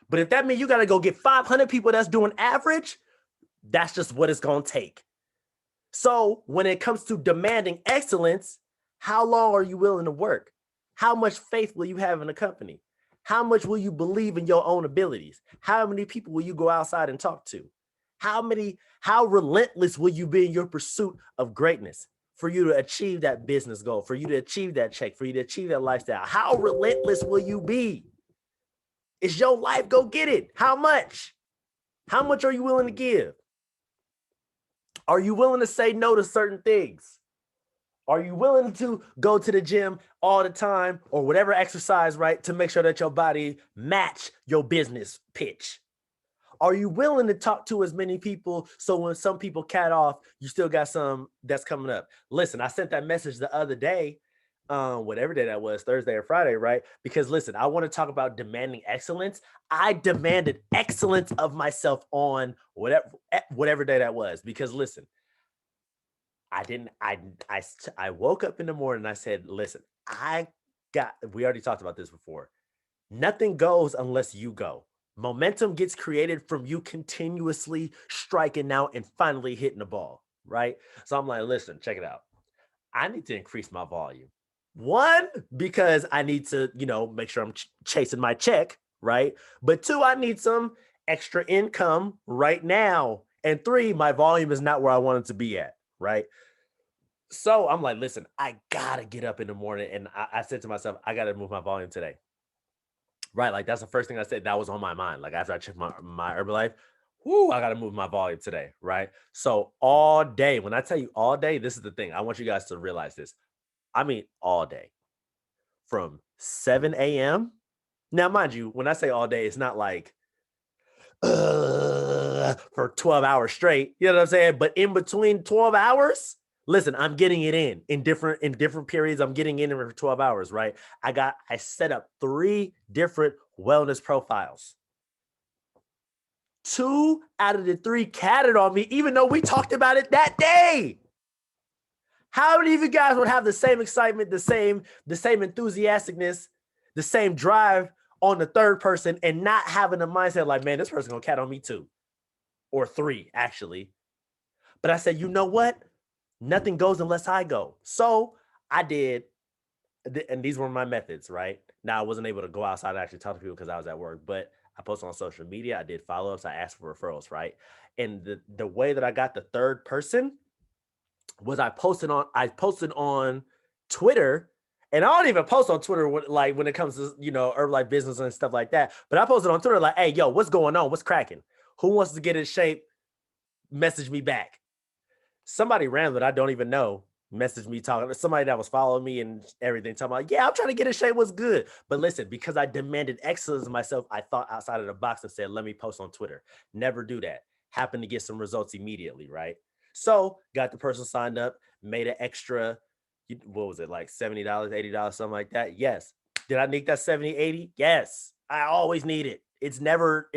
[SPEAKER 2] But if that means you got to go get 500 people that's doing average, that's just what it's going to take. So when it comes to demanding excellence, how long are you willing to work? How much faith will you have in the company? How much will you believe in your own abilities? How many people will you go outside and talk to? How relentless will you be in your pursuit of greatness for you to achieve that business goal, for you to achieve that check, for you to achieve that lifestyle? How relentless will you be? It's your life. Go get it. How much? How much are you willing to give? Are you willing to say no to certain things? Are you willing to go to the gym all the time or whatever exercise, right, to make sure that your body match your business pitch? Are you willing to talk to as many people so when some people cat off, you still got some that's coming up? Listen, I sent that message the other day, whatever day that was, Thursday or Friday, right? Because listen, I want to talk about demanding excellence. I demanded excellence of myself on whatever day that was. Because listen, I woke up in the morning and I said, listen, we already talked about this before. Nothing goes unless you go. Momentum gets created from you continuously striking out and finally hitting the ball, right? So I'm like, listen, check it out. I need to increase my volume. One, because I need to, make sure I'm chasing my check, right? But two, I need some extra income right now. And three, my volume is not where I want it to be at, right? So I'm like, listen, I gotta get up in the morning. And I said to myself, I gotta move my volume today. Right. Like that's the first thing I said that was on my mind. Like after I checked my Herbalife, I got to move my volume today. Right. So all day, when I tell you all day, this is the thing. I want you guys to realize this. I mean, all day from 7 a.m. Now, mind you, when I say all day, it's not like for 12 hours straight. You know what I'm saying? But in between 12 hours, listen, I'm getting it in different periods. I'm getting in for 12 hours, right? I set up 3 different wellness profiles. 2 out of the 3 catted on me, even though we talked about it that day. How many of you guys would have the same excitement, the same enthusiasticness, the same drive on the third person and not having a mindset like, man, this person gonna cat on me too, or 3 actually. But I said, you know what? Nothing goes unless I go. So I did, and these were my methods, right? Now I wasn't able to go outside and actually talk to people because I was at work, but I posted on social media. I did follow-ups. I asked for referrals, right? And the way that I got the third person was I posted on Twitter, and I don't even post on Twitter when it comes to, Herbalife business and stuff like that. But I posted on Twitter like, hey, yo, what's going on? What's cracking? Who wants to get in shape? Message me back. Somebody random that I don't even know messaged me talking to somebody that was following me and everything, talking about, yeah, I'm trying to get in shape. What's good? But listen, because I demanded excellence of myself, I thought outside of the box and said, let me post on Twitter. Never do that. Happened to get some results immediately, right? So got the person signed up, made an extra, what was it, like $70, $80, something like that? Yes. Did I need that 70, 80? Yes. I always need it. It's never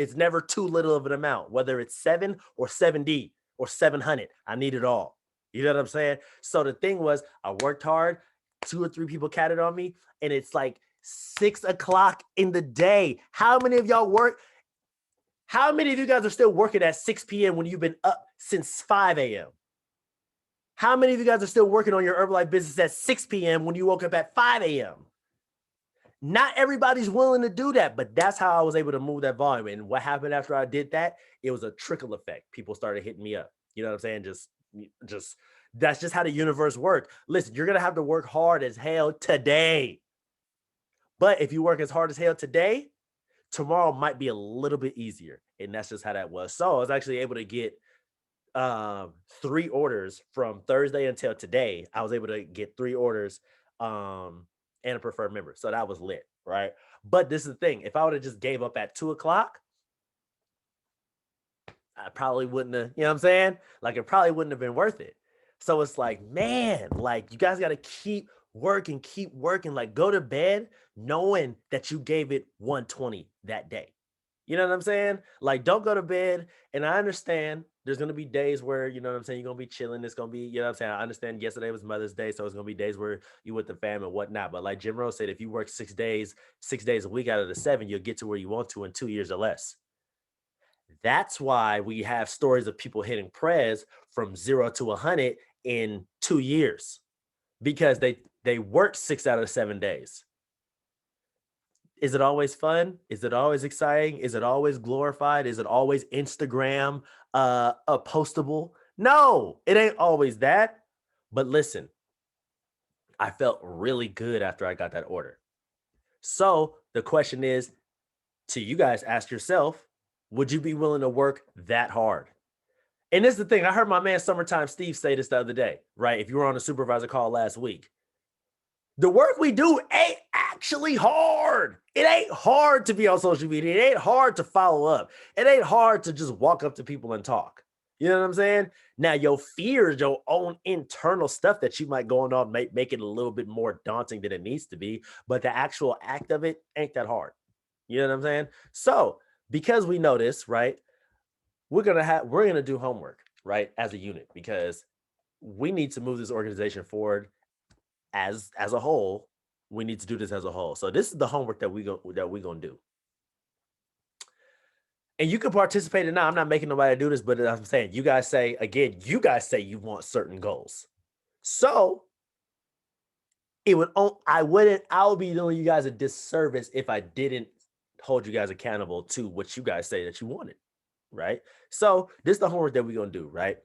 [SPEAKER 2] too little of an amount, whether it's 7 or 70 or 700. I need it all. You know what I'm saying? So the thing was, I worked hard. 2 or 3 people catted on me, and it's like 6 o'clock in the day. How many of y'all work? How many of you guys are still working at 6 p.m. when you've been up since 5 a.m.? How many of you guys are still working on your Herbalife business at 6 p.m. when you woke up at 5 a.m.? Not everybody's willing to do that, but that's how I was able to move that volume. And what happened after I did that? It was a trickle effect. People started hitting me up. You know what I'm saying? Just that's just how the universe works. Listen, you're going to have to work hard as hell today. But if you work as hard as hell today, tomorrow might be a little bit easier. And that's just how that was. So I was actually able to get 3 orders from Thursday until today. I was able to get 3 orders and a preferred member. So that was lit, right? But this is the thing. If I would have just gave up at 2 o'clock, I probably wouldn't have, you know what I'm saying? Like it probably wouldn't have been worth it. So it's like, man, like you guys got to keep working, like go to bed knowing that you gave it 120 that day. You know what I'm saying? Like don't go to bed. And I understand there's going to be days where, you know what I'm saying, you're going to be chilling. It's going to be, you know what I'm saying? I understand yesterday was Mother's Day, so it's going to be days where you with the fam and whatnot. But like Jim Rose said, if you work 6 days a week out of the 7, you'll get to where you want to in 2 years or less. That's why we have stories of people hitting prez from 0 to 100 in 2 years, because they worked 6 out of 7 days. Is it always fun? Is it always exciting? Is it always glorified? Is it always Instagram postable? No, it ain't always that. But listen, I felt really good after I got that order. So the question is to you guys, ask yourself, would you be willing to work that hard? And this is the thing. I heard my man Summertime Steve say this the other day, right? If you were on a supervisor call last week, the work we do ain't actually hard. It ain't hard to be on social media. It ain't hard to follow up. It ain't hard to just walk up to people and talk. You know what I'm saying? Now, your fears, your own internal stuff that you might go on make it a little bit more daunting than it needs to be. But the actual act of it ain't that hard. You know what I'm saying? So because we know this, right? We're gonna do homework, right, as a unit, because we need to move this organization forward as a whole. We need to do this as a whole. So this is the homework that we're gonna do. And you can participate in that. I'm not making nobody do this, but I'm saying you guys say you want certain goals. So I would be doing you guys a disservice if I didn't hold you guys accountable to what you guys say that you wanted, right? So this is the homework that we're gonna do, right?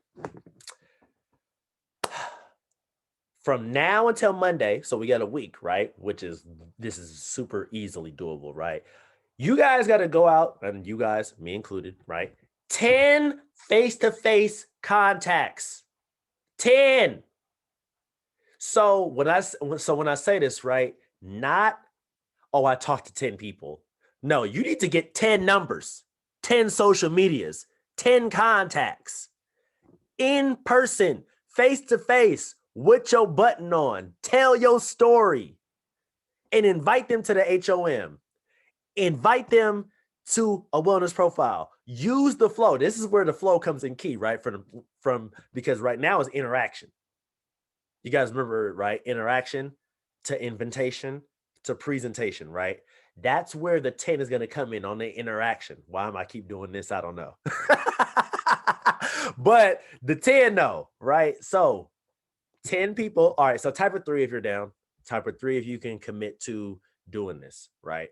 [SPEAKER 2] From now until Monday, so we got a week, right? This is super easily doable, right? You guys got to go out, and you guys, me included, right? 10 face-to-face contacts. 10. So when I say this, right, not, oh, I talked to 10 people. No, you need to get 10 numbers, 10 social medias, 10 contacts, in person, face-to-face, with your button on. Tell your story and invite them to the HOM. Invite them to a wellness profile. Use the flow. This is where the flow comes in key, right? Because right now is interaction. You guys remember, right? Interaction to invitation to presentation, right? That's where the 10 is going to come in on the interaction. Why am I keep doing this? I don't know. But the 10 though, right? So 10 people. All right. So type of 3 if you're down. Type of 3 if you can commit to doing this, right?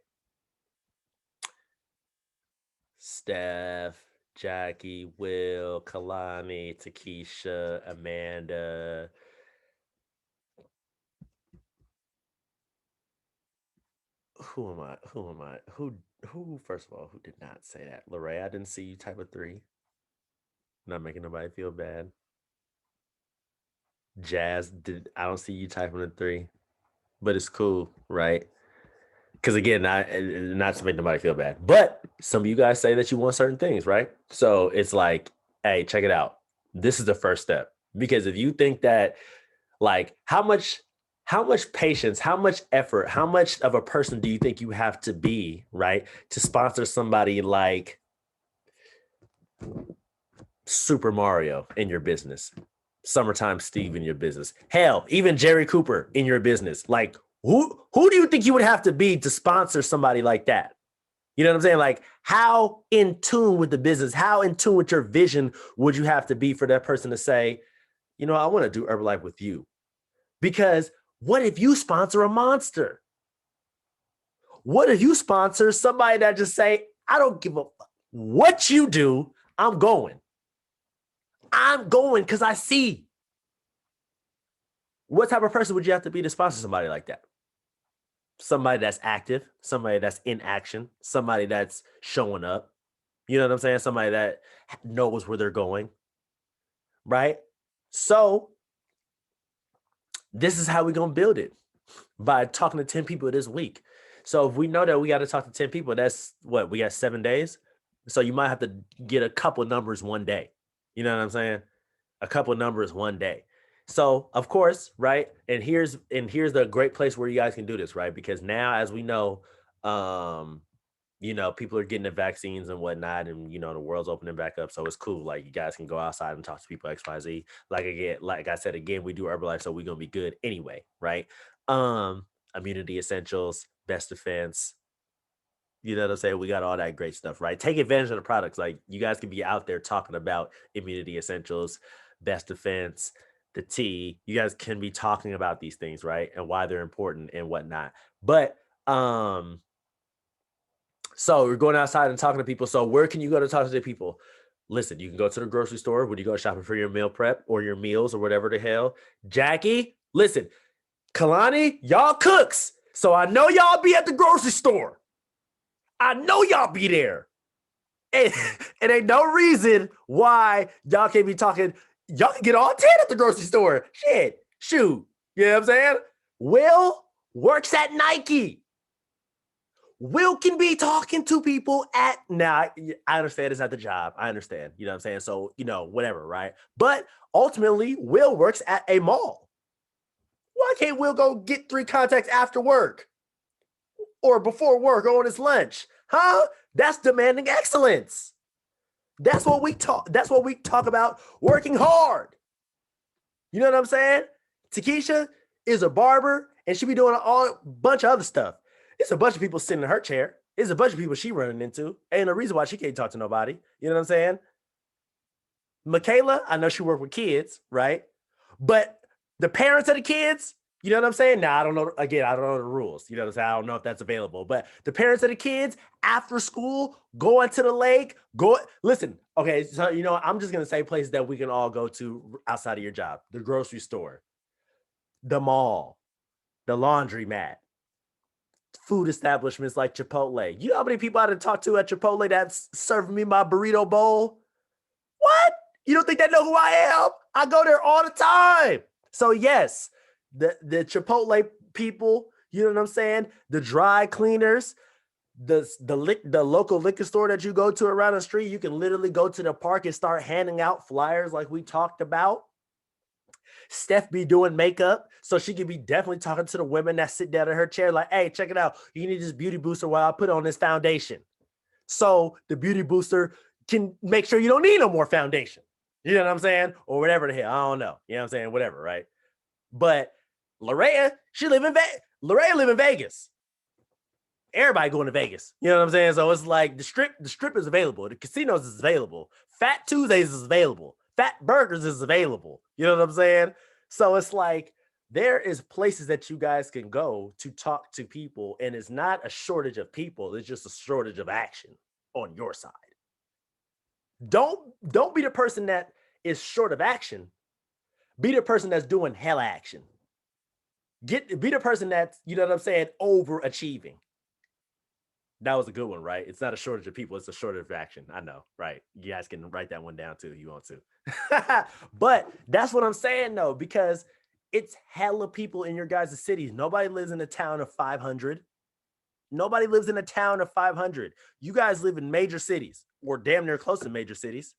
[SPEAKER 2] Steph, Jackie, Will, Kalani, Takesha, Amanda. Who am I? Who, first of all, who did not say that? Lorraine, I didn't see you type of 3. Not making nobody feel bad. Jazz, I don't see you typing a 3, but it's cool, right? Because again, not to make nobody feel bad, but some of you guys say that you want certain things, right? So it's like, hey, check it out. This is the first step. Because if you think that, like, how much patience, how much effort, how much of a person do you think you have to be, right, to sponsor somebody like Super Mario in your business, Summertime Steve in your business, hell, even Jerry Cooper in your business? Like, who do you think you would have to be to sponsor somebody like that? You know what I'm saying? Like, how in tune with the business, how in tune with your vision would you have to be for that person to say, you know, I want to do Herbalife with you? Because what if you sponsor a monster? What if you sponsor somebody that just say, I don't give a fuck what you do, I'm going. I'm going because I see. What type of person would you have to be to sponsor somebody like that? Somebody that's active, somebody that's in action, somebody that's showing up. You know what I'm saying? Somebody that knows where they're going, right? So this is how we're going to build it, by talking to 10 people this week. So if we know that we got to talk to 10 people, that's what, we got 7 days. So you might have to get a couple numbers one day. You know what I'm saying? A couple numbers one day. So of course, right? And here's the great place where you guys can do this, right? Because now, as we know, you know, people are getting the vaccines and whatnot, and you know, the world's opening back up. So it's cool. Like, you guys can go outside and talk to people, XYZ. Like I said, again, we do Herbalife, so we're gonna be good anyway, right? Immunity essentials, best defense. You know what I'm saying? We got all that great stuff, right? Take advantage of the products. Like, you guys can be out there talking about immunity essentials, best defense, the T. You guys can be talking about these things, right? And why they're important and whatnot. But so we're going outside and talking to people. So where can you go to talk to the people? Listen, you can go to the grocery store when you go shopping for your meal prep or your meals or whatever the hell. Jackie, listen, Kalani, y'all cooks. So I know y'all be at the grocery store. I know y'all be there. it ain't no reason why y'all can't be talking. Y'all can get all 10 at the grocery store. Shit, shoot. You know what I'm saying? Will works at Nike. Will can be talking to people at, now, I understand it's not the job. I understand, you know what I'm saying? So, whatever, right? But ultimately, Will works at a mall. Why can't Will go get 3 contacts after work or before work or on his lunch? Huh? That's demanding excellence. That's what we talk about, working hard. You know what I'm saying? Takesha is a barber and she be doing a bunch of other stuff. It's a bunch of people sitting in her chair. It's a bunch of people she running into. Ain't no reason why she can't talk to nobody. You know what I'm saying? Michaela, I know she worked with kids, right? But the parents of the kids, you know what I'm saying? Now, I don't know. Again, I don't know the rules. You know what I'm saying? I don't know if that's available. But the parents of the kids, after school, going to the lake, listen, okay, so, I'm just going to say places that we can all go to outside of your job. The grocery store, the mall, the laundromat, food establishments like Chipotle. You know how many people I done talked to at Chipotle that's serving me my burrito bowl? What? You don't think they know who I am? I go there all the time. So yes, the Chipotle people, you know what I'm saying? The dry cleaners, the local liquor store that you go to around the street, you can literally go to the park and start handing out flyers like we talked about. Steph be doing makeup, so she could be definitely talking to the women that sit down in her chair like, hey, check it out. You need this beauty booster while I put on this foundation. So the beauty booster can make sure you don't need no more foundation. You know what I'm saying? Or whatever the hell. I don't know. You know what I'm saying? Whatever, right? But Larea, Larea live in Vegas. Everybody going to Vegas. You know what I'm saying? So it's like the strip is available. The casinos is available. Fat Tuesdays is available. Fat Burgers is available. You know what I'm saying? So it's like there is places that you guys can go to talk to people, and it's not a shortage of people. It's just a shortage of action on your side. Don't be the person that is short of action. Be the person that's doing hella action. Be the person that's, you know what I'm saying, overachieving. That was a good one, right? It's not a shortage of people, it's a shortage of action. I know, right? You guys can write that one down too if you want to. But that's what I'm saying though, because it's hella people in your guys' cities. Nobody lives in a town of 500. Nobody lives in a town of 500. You guys live in major cities or damn near close to major cities.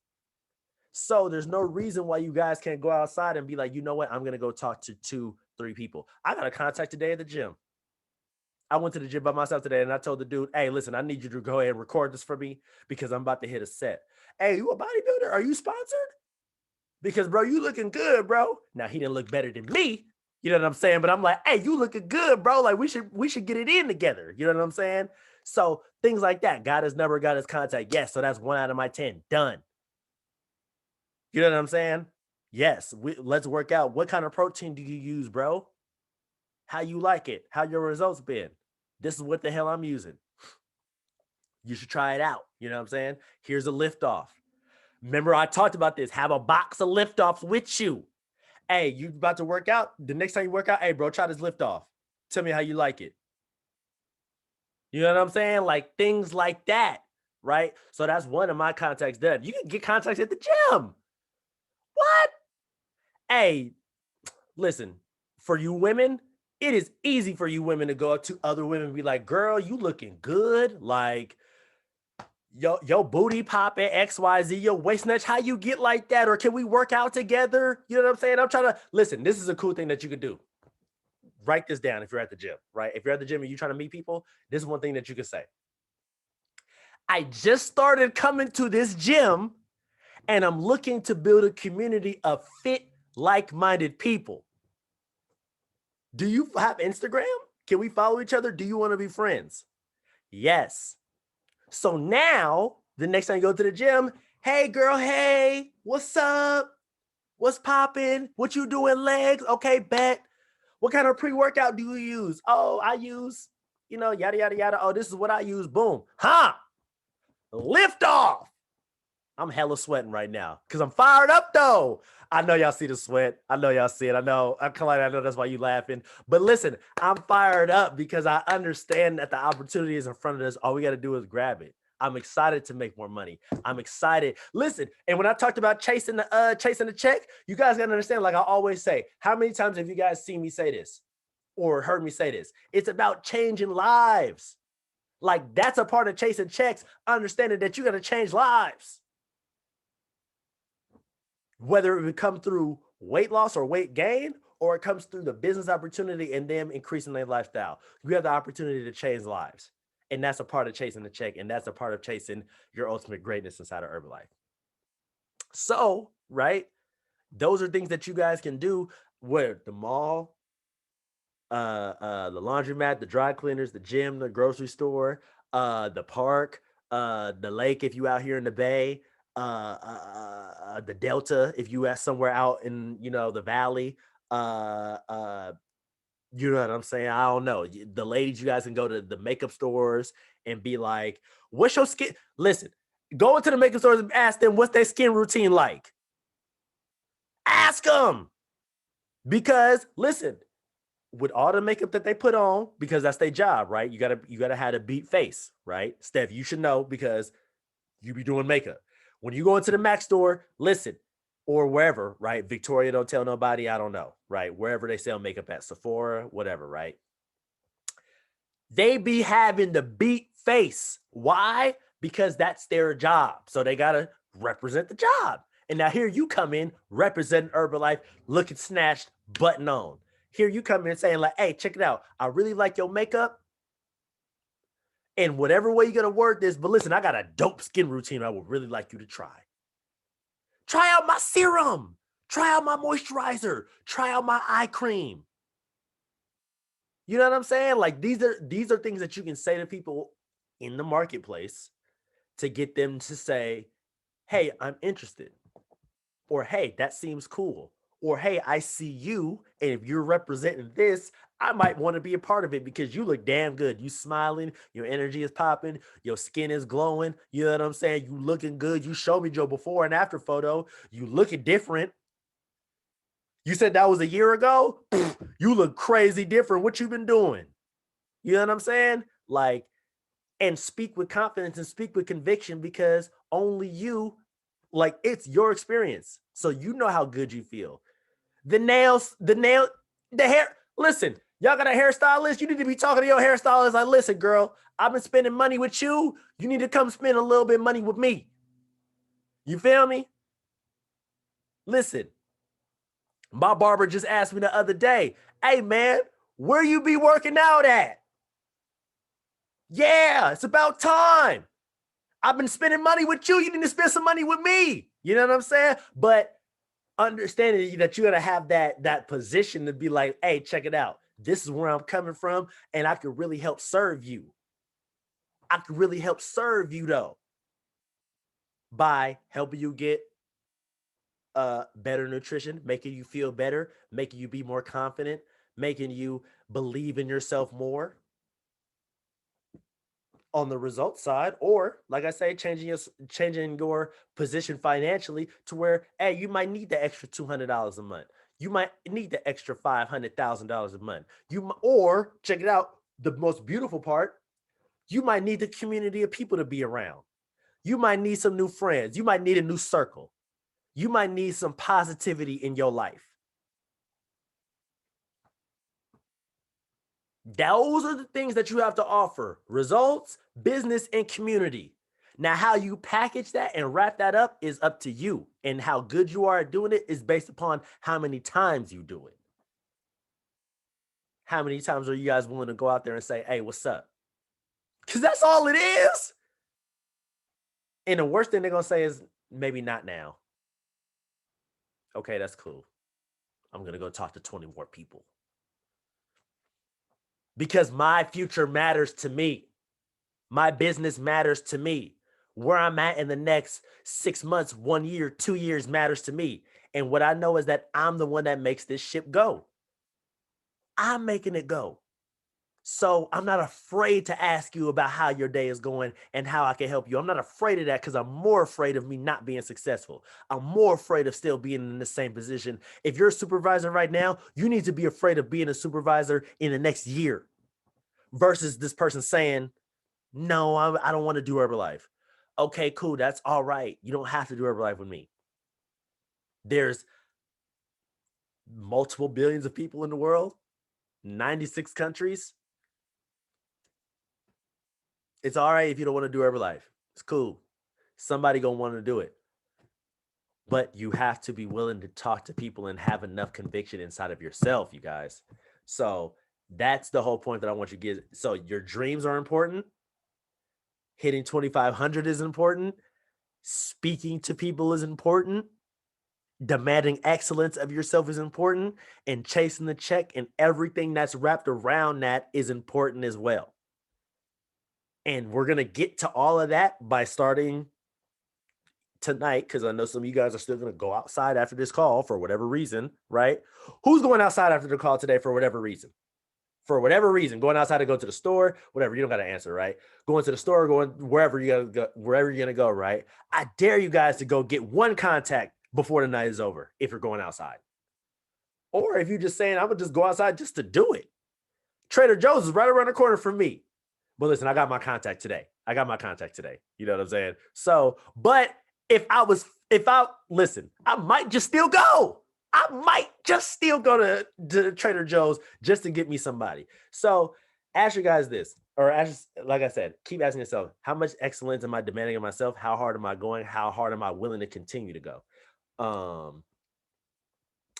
[SPEAKER 2] So there's no reason why you guys can't go outside and be like, you know what? I'm going to go talk to 2-3 people. I got a contact today at the gym. I went to the gym by myself today and I told the dude, hey, listen, I need you to go ahead and record this for me because I'm about to hit a set. Hey, you a bodybuilder? Are you sponsored? Because, bro, you looking good, bro. Now, he didn't look better than me. You know what I'm saying? But I'm like, hey, you looking good, bro. Like, we should get it in together. You know what I'm saying? So things like that. Got his number, got his contact. Yes. So that's 1 out of my 10. Done. You know what I'm saying? Yes. Let's work out. What kind of protein do you use, bro? How you like it? How your results been? This is what the hell I'm using. You should try it out. You know what I'm saying? Here's a lift off. Remember, I talked about this. Have a box of lift offs with you. Hey, you about to work out? The next time you work out, hey, bro, try this lift off. Tell me how you like it. You know what I'm saying? Like things like that, right? So that's one of my contacts done. You can get contacts at the gym. What? Hey, listen, for you women, it is easy for you women to go up to other women and be like, girl, you looking good. Like, your booty popping, XYZ, your waist snatch, how you get like that? Or can we work out together? You know what I'm saying? I'm trying to, listen, this is a cool thing that you could do. Write this down if you're at the gym, right? If you're at the gym and you're trying to meet people, this is one thing that you could say. I just started coming to this gym and I'm looking to build a community of fit, like-minded people. Do you have Instagram? Can we follow each other? Do you want to be friends? Yes. So now, the next time you go to the gym, hey girl, hey, what's up? What's popping? What you doing, legs? Okay, bet. What kind of pre-workout do you use? Oh, I use, yada, yada, yada. Oh, this is what I use. Boom. Huh? Lift off. I'm hella sweating right now because I'm fired up though. I know y'all see the sweat. I know y'all see it. I know that's why you laughing. But listen, I'm fired up because I understand that the opportunity is in front of us. All we got to do is grab it. I'm excited to make more money. I'm excited. Listen, and when I talked about chasing the check, you guys gotta understand, like I always say, how many times have you guys seen me say this or heard me say this? It's about changing lives. Like that's a part of chasing checks, understanding that you gotta change lives. Whether it would come through weight loss or weight gain, or it comes through the business opportunity and them increasing their lifestyle. You have the opportunity to change lives. And that's a part of chasing the check. And that's a part of chasing your ultimate greatness inside of Herbalife. So, right, those are things that you guys can do where the mall, the laundromat, the dry cleaners, the gym, the grocery store, the park, the lake if you out here in the bay, the Delta if you at somewhere out in the valley, you know what I'm saying? I don't know. The ladies, you guys can go to the makeup stores and be like, what's your skin? Listen, go into the makeup stores and ask them what's their skin routine like. Ask them. Because listen, with all the makeup that they put on, because that's their job, right? You gotta have a beat face, right? Steph, you should know because you be doing makeup. When you go into the Mac store, listen, or wherever, right? Victoria, don't tell nobody, I don't know, right? Wherever they sell makeup at, Sephora, whatever, right? They be having the beat face. Why? Because that's their job. So they got to represent the job. And now here you come in representing Herbalife, looking snatched, button on. Here you come in saying like, hey, check it out. I really like your makeup. And whatever way you're going to word this, but listen, I got a dope skin routine I would really like you to try. Try out my serum. Try out my moisturizer. Try out my eye cream. You know what I'm saying? Like these are things that you can say to people in the marketplace to get them to say, hey, I'm interested. Or, hey, that seems cool. Or, hey, I see you. And if you're representing this, I might want to be a part of it because you look damn good. You smiling, your energy is popping, your skin is glowing. You know what I'm saying? You looking good. You showed me your before and after photo. You looking different. You said that was a year ago? You look crazy different. What you been doing? You know what I'm saying? Like, and speak with confidence and speak with conviction because only you, like, it's your experience. So you know how good you feel. The hair. Listen, y'all got a hairstylist. You need to be talking to your hairstylist. Like, listen, girl, I've been spending money with you. You need to come spend a little bit of money with me. You feel me? Listen, my barber just asked me the other day, hey, man, where you be working out at? Yeah, it's about time. I've been spending money with you. You need to spend some money with me. You know what I'm saying? But understanding that you got to have that position to be like, hey, check it out. This is where I'm coming from, and I could really help serve you. I could really help serve you, though, by helping you get better nutrition, making you feel better, making you be more confident, making you believe in yourself more on the result side, or like I say, changing your position financially to where, hey, you might need the extra $200 a month. You might need the extra $500,000 a month. Or check it out, the most beautiful part, you might need the community of people to be around. You might need some new friends. You might need a new circle. You might need some positivity in your life. Those are the things that you have to offer: results, business, and community. Now, how you package that and wrap that up is up to you. And how good you are at doing it is based upon how many times you do it. How many times are you guys willing to go out there and say, hey, what's up? Because that's all it is. And the worst thing they're going to say is, maybe not now. Okay, that's cool. I'm going to go talk to 20 more people. Because my future matters to me. My business matters to me. Where I'm at in the next 6 months, 1 year, 2 years matters to me. And what I know is that I'm the one that makes this ship go. I'm making it go. So I'm not afraid to ask you about how your day is going and how I can help you. I'm not afraid of that because I'm more afraid of me not being successful. I'm more afraid of still being in the same position. If you're a supervisor right now, you need to be afraid of being a supervisor in the next year versus this person saying, No, I don't want to do Herbalife. Okay, cool. That's all right. You don't have to do Herbalife with me. There's multiple billions of people in the world, 96 countries. It's all right if you don't want to do Herbalife. It's cool. Somebody gonna want to do it. But you have to be willing to talk to people and have enough conviction inside of yourself, you guys. So that's the whole point that I want you to get. So your dreams are important. Hitting 2,500 is important. Speaking to people is important. Demanding excellence of yourself is important. And chasing the check and everything that's wrapped around that is important as well. And we're going to get to all of that by starting tonight, because I know some of you guys are still going to go outside after this call for whatever reason, right? Who's going outside after the call today for whatever reason? For whatever reason, going outside to go to the store, whatever, you don't got to answer, right? Going to the store, going wherever you gotta go, wherever you're going to go, right? I dare you guys to go get one contact before the night is over if you're going outside. Or if you're just saying, I'm going to just go outside just to do it. Trader Joe's is right around the corner from me. But listen, I got my contact today. You know what I'm saying? So, but listen, I might just still go. To Trader Joe's just to get me somebody. So ask you guys this, or like I said, keep asking yourself, how much excellence am I demanding of myself? How hard am I going? How hard am I willing to continue to go?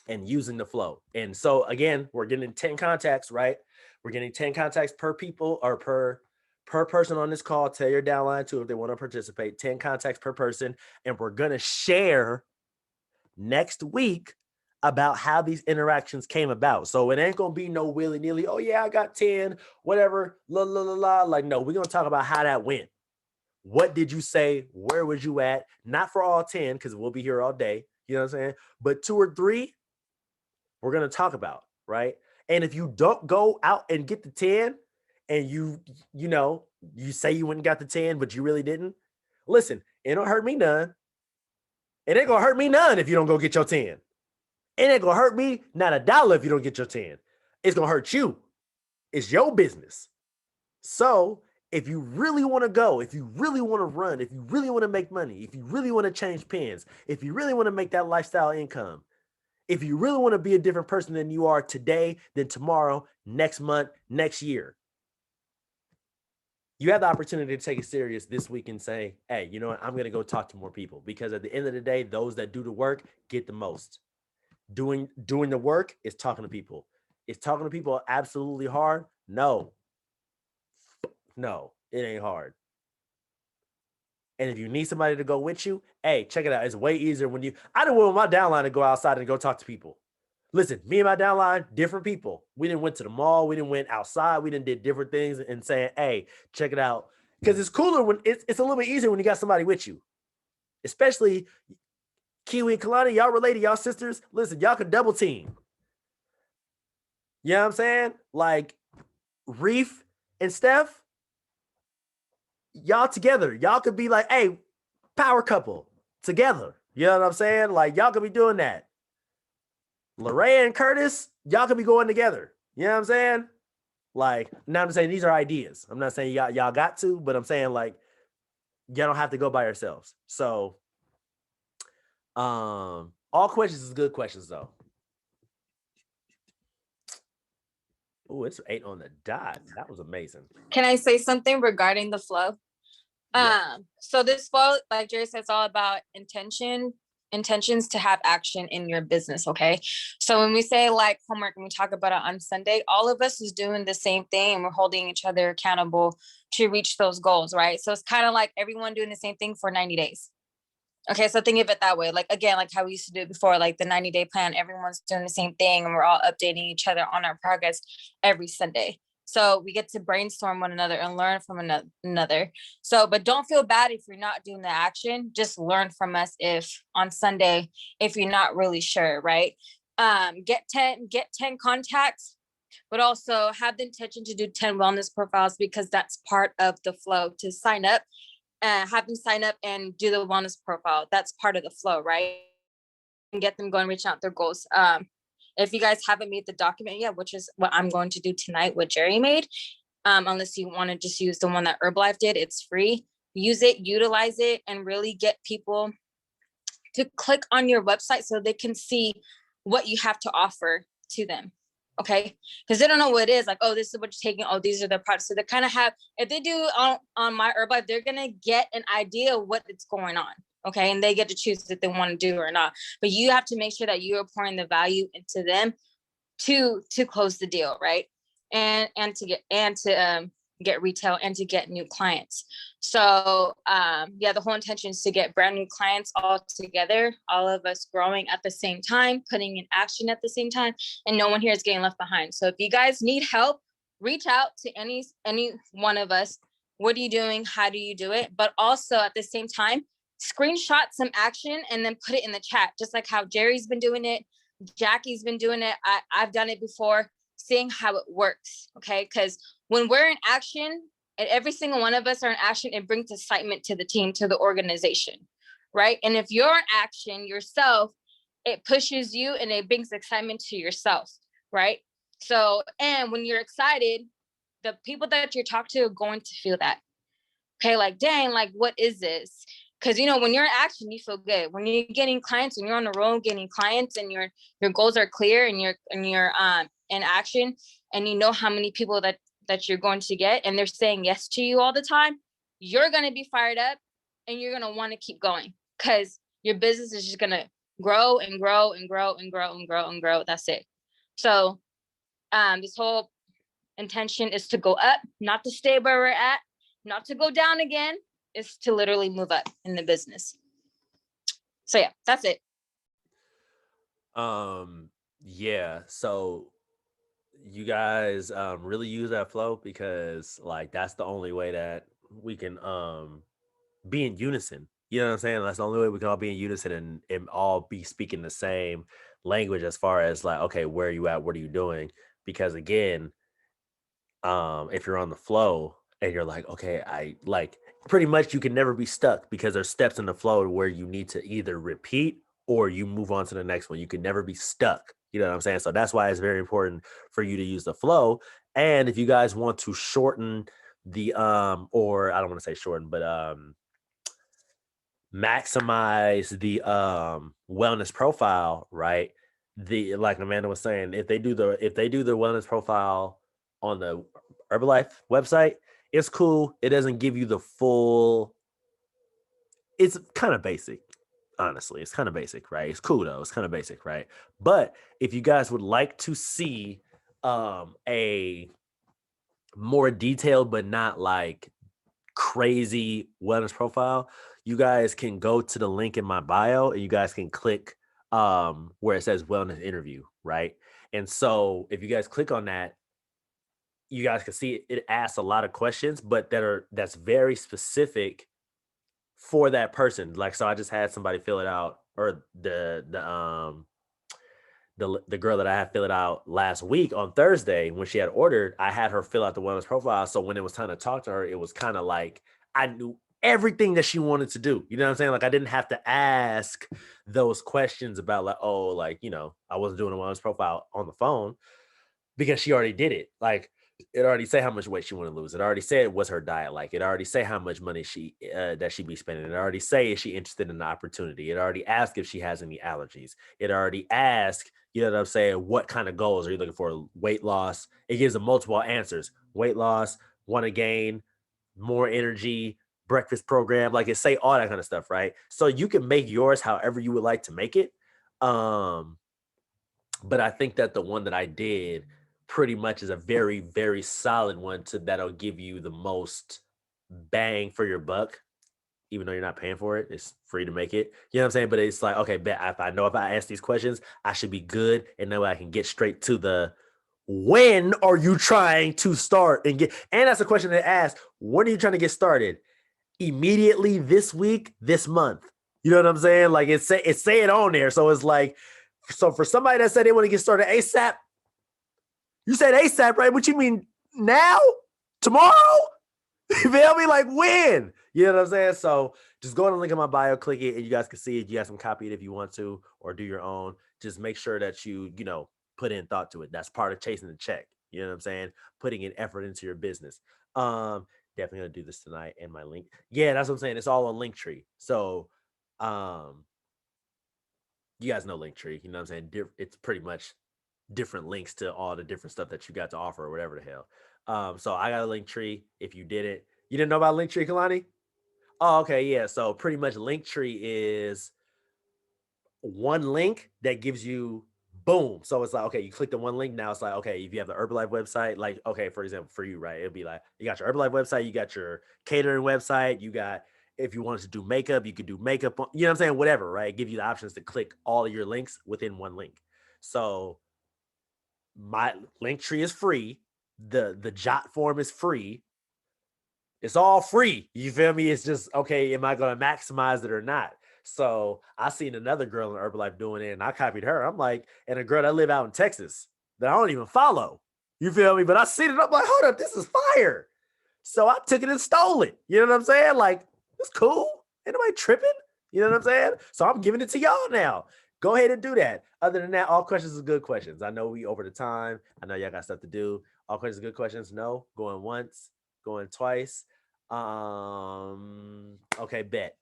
[SPEAKER 2] And using the flow. And so again, we're getting 10 contacts, right? We're getting 10 contacts per people or per person on this call. Tell your downline too if they want to participate. 10 contacts per person. And we're going to share next week about how these interactions came about. So it ain't going to be no willy-nilly, oh yeah, I got 10, whatever, la, la, la, la. Like, no, we're going to talk about how that went. What did you say? Where was you at? Not for all 10, because we'll be here all day. You know what I'm saying? But 2 or 3, we're going to talk about, right? And if you don't go out and get the 10 and you say you went and got the 10, but you really didn't, listen, it don't hurt me none. It ain't going to hurt me none if you don't go get your 10. It ain't going to hurt me not a dollar if you don't get your 10. It's going to hurt you. It's your business. So if you really want to go, if you really want to run, if you really want to make money, if you really want to change pens, if you really want to make that lifestyle income, if you really want to be a different person than you are today, then tomorrow, next month, next year, you have the opportunity to take it serious this week and say, hey, you know what? I'm going to go talk to more people, because at the end of the day, those that do the work get the most. Doing the work is talking to people. Is talking to people absolutely hard? No, it ain't hard. And if you need somebody to go with you, hey, check it out. It's way easier when I didn't want my downline to go outside and go talk to people. Listen, me and my downline, different people. We didn't went to the mall. We didn't went outside. We didn't did different things and saying, hey, check it out. Because it's cooler when it's a little bit easier when you got somebody with you. Especially Kiwi and Kalani, y'all related, y'all sisters. Listen, y'all could double team. You know what I'm saying? Like Reef and Steph, y'all together. Y'all could be like, hey, power couple together. You know what I'm saying? Like y'all could be doing that. Lorraine and Curtis, y'all could be going together. You know what I'm saying? Like, now I'm saying these are ideas. I'm not saying y'all got to, but I'm saying like y'all don't have to go by yourselves. So all questions is good questions though. Oh, it's 8 on the dot. That was amazing.
[SPEAKER 13] Can I say something regarding the flow?
[SPEAKER 2] Yeah.
[SPEAKER 13] So this flow, like Jerry said, it's all about intentions to have action in your business. Okay. So when we say like homework and we talk about it on Sunday, all of us is doing the same thing and we're holding each other accountable to reach those goals. Right. So it's kind of like everyone doing the same thing for 90 days. Okay, so think of it that way. Like, again, like how we used to do it before, like the 90-day plan, everyone's doing the same thing and we're all updating each other on our progress every Sunday. So we get to brainstorm one another and learn from another. So, but don't feel bad if you're not doing the action. Just learn from us if on Sunday, if you're not really sure, right? Get 10 contacts, but also have the intention to do 10 wellness profiles, because that's part of the flow. To sign up, have them sign up and do the wellness profile. That's part of the flow, right? And get them going, reach out their goals. If you guys haven't made the document yet, which is what I'm going to do tonight, what Jerry made, unless you want to just use the one that Herbalife did. It's free. Use it, utilize it, and really get people to click on your website so they can see what you have to offer to them. Okay, because they don't know what it is. Like, oh, this is what you're taking. Oh, these are the products. So they kind of have, if they do on my Herbalife, they're gonna get an idea of what is going on. Okay, and they get to choose if they want to do or not. But you have to make sure that you are pouring the value into them to close the deal, right? And to get retail and to get new clients. So yeah, the whole intention is to get brand new clients all together, all of us growing at the same time, putting in action at the same time, and no one here is getting left behind. So if you guys need help, reach out to any one of us. What are you doing? How do you do it? But also at the same time, screenshot some action and then put it in the chat, just like how Jerry's been doing it, Jackie's been doing it. I've done it before, seeing how it works. Okay, because when we're in action, and every single one of us are in action, it brings excitement to the team, to the organization, right? And if you're in action yourself, it pushes you and it brings excitement to yourself, right? So, and when you're excited, the people that you're talking to are going to feel that. Okay, like, dang, like, what is this? Because, you know, when you're in action, you feel good. When you're getting clients, when you're on the road getting clients and your goals are clear and you're in action, and you know how many people that you're going to get and they're saying yes to you all the time, you're going to be fired up and you're going to want to keep going because your business is just going to grow and grow and grow and grow and grow and grow. That's it. So this whole intention is to go up, not to stay where we're at, not to go down again. Is to literally move up in the business. So yeah, that's it.
[SPEAKER 2] Yeah, so you guys really use that flow, because like that's the only way that we can be in unison. You know what I'm saying? That's the only way we can all be in unison and all be speaking the same language as far as like, okay, where are you at? What are you doing? Because again, if you're on the flow and you're like, okay, I like, pretty much you can never be stuck, because there's steps in the flow where you need to either repeat or you move on to the next one. You can never be stuck. You know what I'm saying? So that's why it's very important for you to use the flow. And if you guys want to shorten the or I don't want to say shorten, but maximize the wellness profile, right? The, like Amanda was saying, if they do the wellness profile on the Herbalife website, it's cool. It doesn't give you the full. It's kind of basic, honestly. It's kind of basic, right? It's cool though. It's kind of basic, right? But if you guys would like to see a more detailed but not like crazy wellness profile, you guys can go to the link in my bio and you guys can click where it says wellness interview, right? And so if you guys click on that, you guys can see it asks a lot of questions, but that's very specific for that person. Like, so I just had somebody fill it out, or the girl that I had fill it out last week on Thursday when she had ordered, I had her fill out the wellness profile. So when it was time to talk to her, it was kind of like I knew everything that she wanted to do. You know what I'm saying? Like I didn't have to ask those questions about like, oh, like, you know, I wasn't doing a wellness profile on the phone because she already did it. Like, it already say how much weight she want to lose. It already said what's her diet like. It already say how much money that she be spending. It already say is she interested in the opportunity. It already asked if she has any allergies. It already asked, you know what I'm saying, what kind of goals are you looking for? Weight loss. It gives them multiple answers. Weight loss, want to gain, more energy, breakfast program. Like it say all that kind of stuff, right? So you can make yours however you would like to make it. But I think that the one that I did pretty much is a very, very solid one that'll give you the most bang for your buck, even though you're not paying for it. It's free to make it. You know what I'm saying? But it's like, okay, bet if I know if I ask these questions, I should be good. And then I can get straight to the when are you trying to start and get, and that's a question that asks, when are you trying to get started? Immediately, this week, this month. You know what I'm saying? Like it's saying on there. So it's like, so for somebody that said they want to get started ASAP, you said ASAP, right? What you mean now? Tomorrow? You feel me? Like when? You know what I'm saying? So just go on the link in my bio, click it, and you guys can see it. You guys can copy it if you want to, or do your own. Just make sure that you know, put in thought to it. That's part of chasing the check. You know what I'm saying? Putting an effort into your business. Definitely gonna do this tonight. And my link. Yeah, that's what I'm saying. It's all on Linktree. So you guys know Linktree, you know what I'm saying? It's pretty much different links to all the different stuff that you got to offer or whatever the hell. So I got a Linktree. If you didn't know about Linktree, Kalani? Oh, okay, yeah. So pretty much Linktree is one link that gives you boom. So it's like, okay, you click the one link. Now it's like, okay, if you have the Herbalife website, like, okay, for example, for you, right? It'll be like, you got your Herbalife website, you got your catering website, you got, if you wanted to do makeup, you could do makeup, you know what I'm saying? Whatever, right? Give you the options to click all of your links within one link. So my Linktree is free. The Jot form is free. It's all free. You feel me? It's just, okay, am I going to maximize it or not? So I seen another girl in Herbalife doing it and I copied her. I'm like, and a girl that live out in Texas that I don't even follow. You feel me? But I seen it. I'm like, hold up, this is fire. So I took it and stole it. You know what I'm saying? Like, it's cool. Ain't nobody tripping. You know what I'm saying? So I'm giving it to y'all now. Go ahead and do that. Other than that, all questions are good questions. I know we over the time. I know y'all got stuff to do. All questions are good questions. No, going once, going twice. Okay, bet.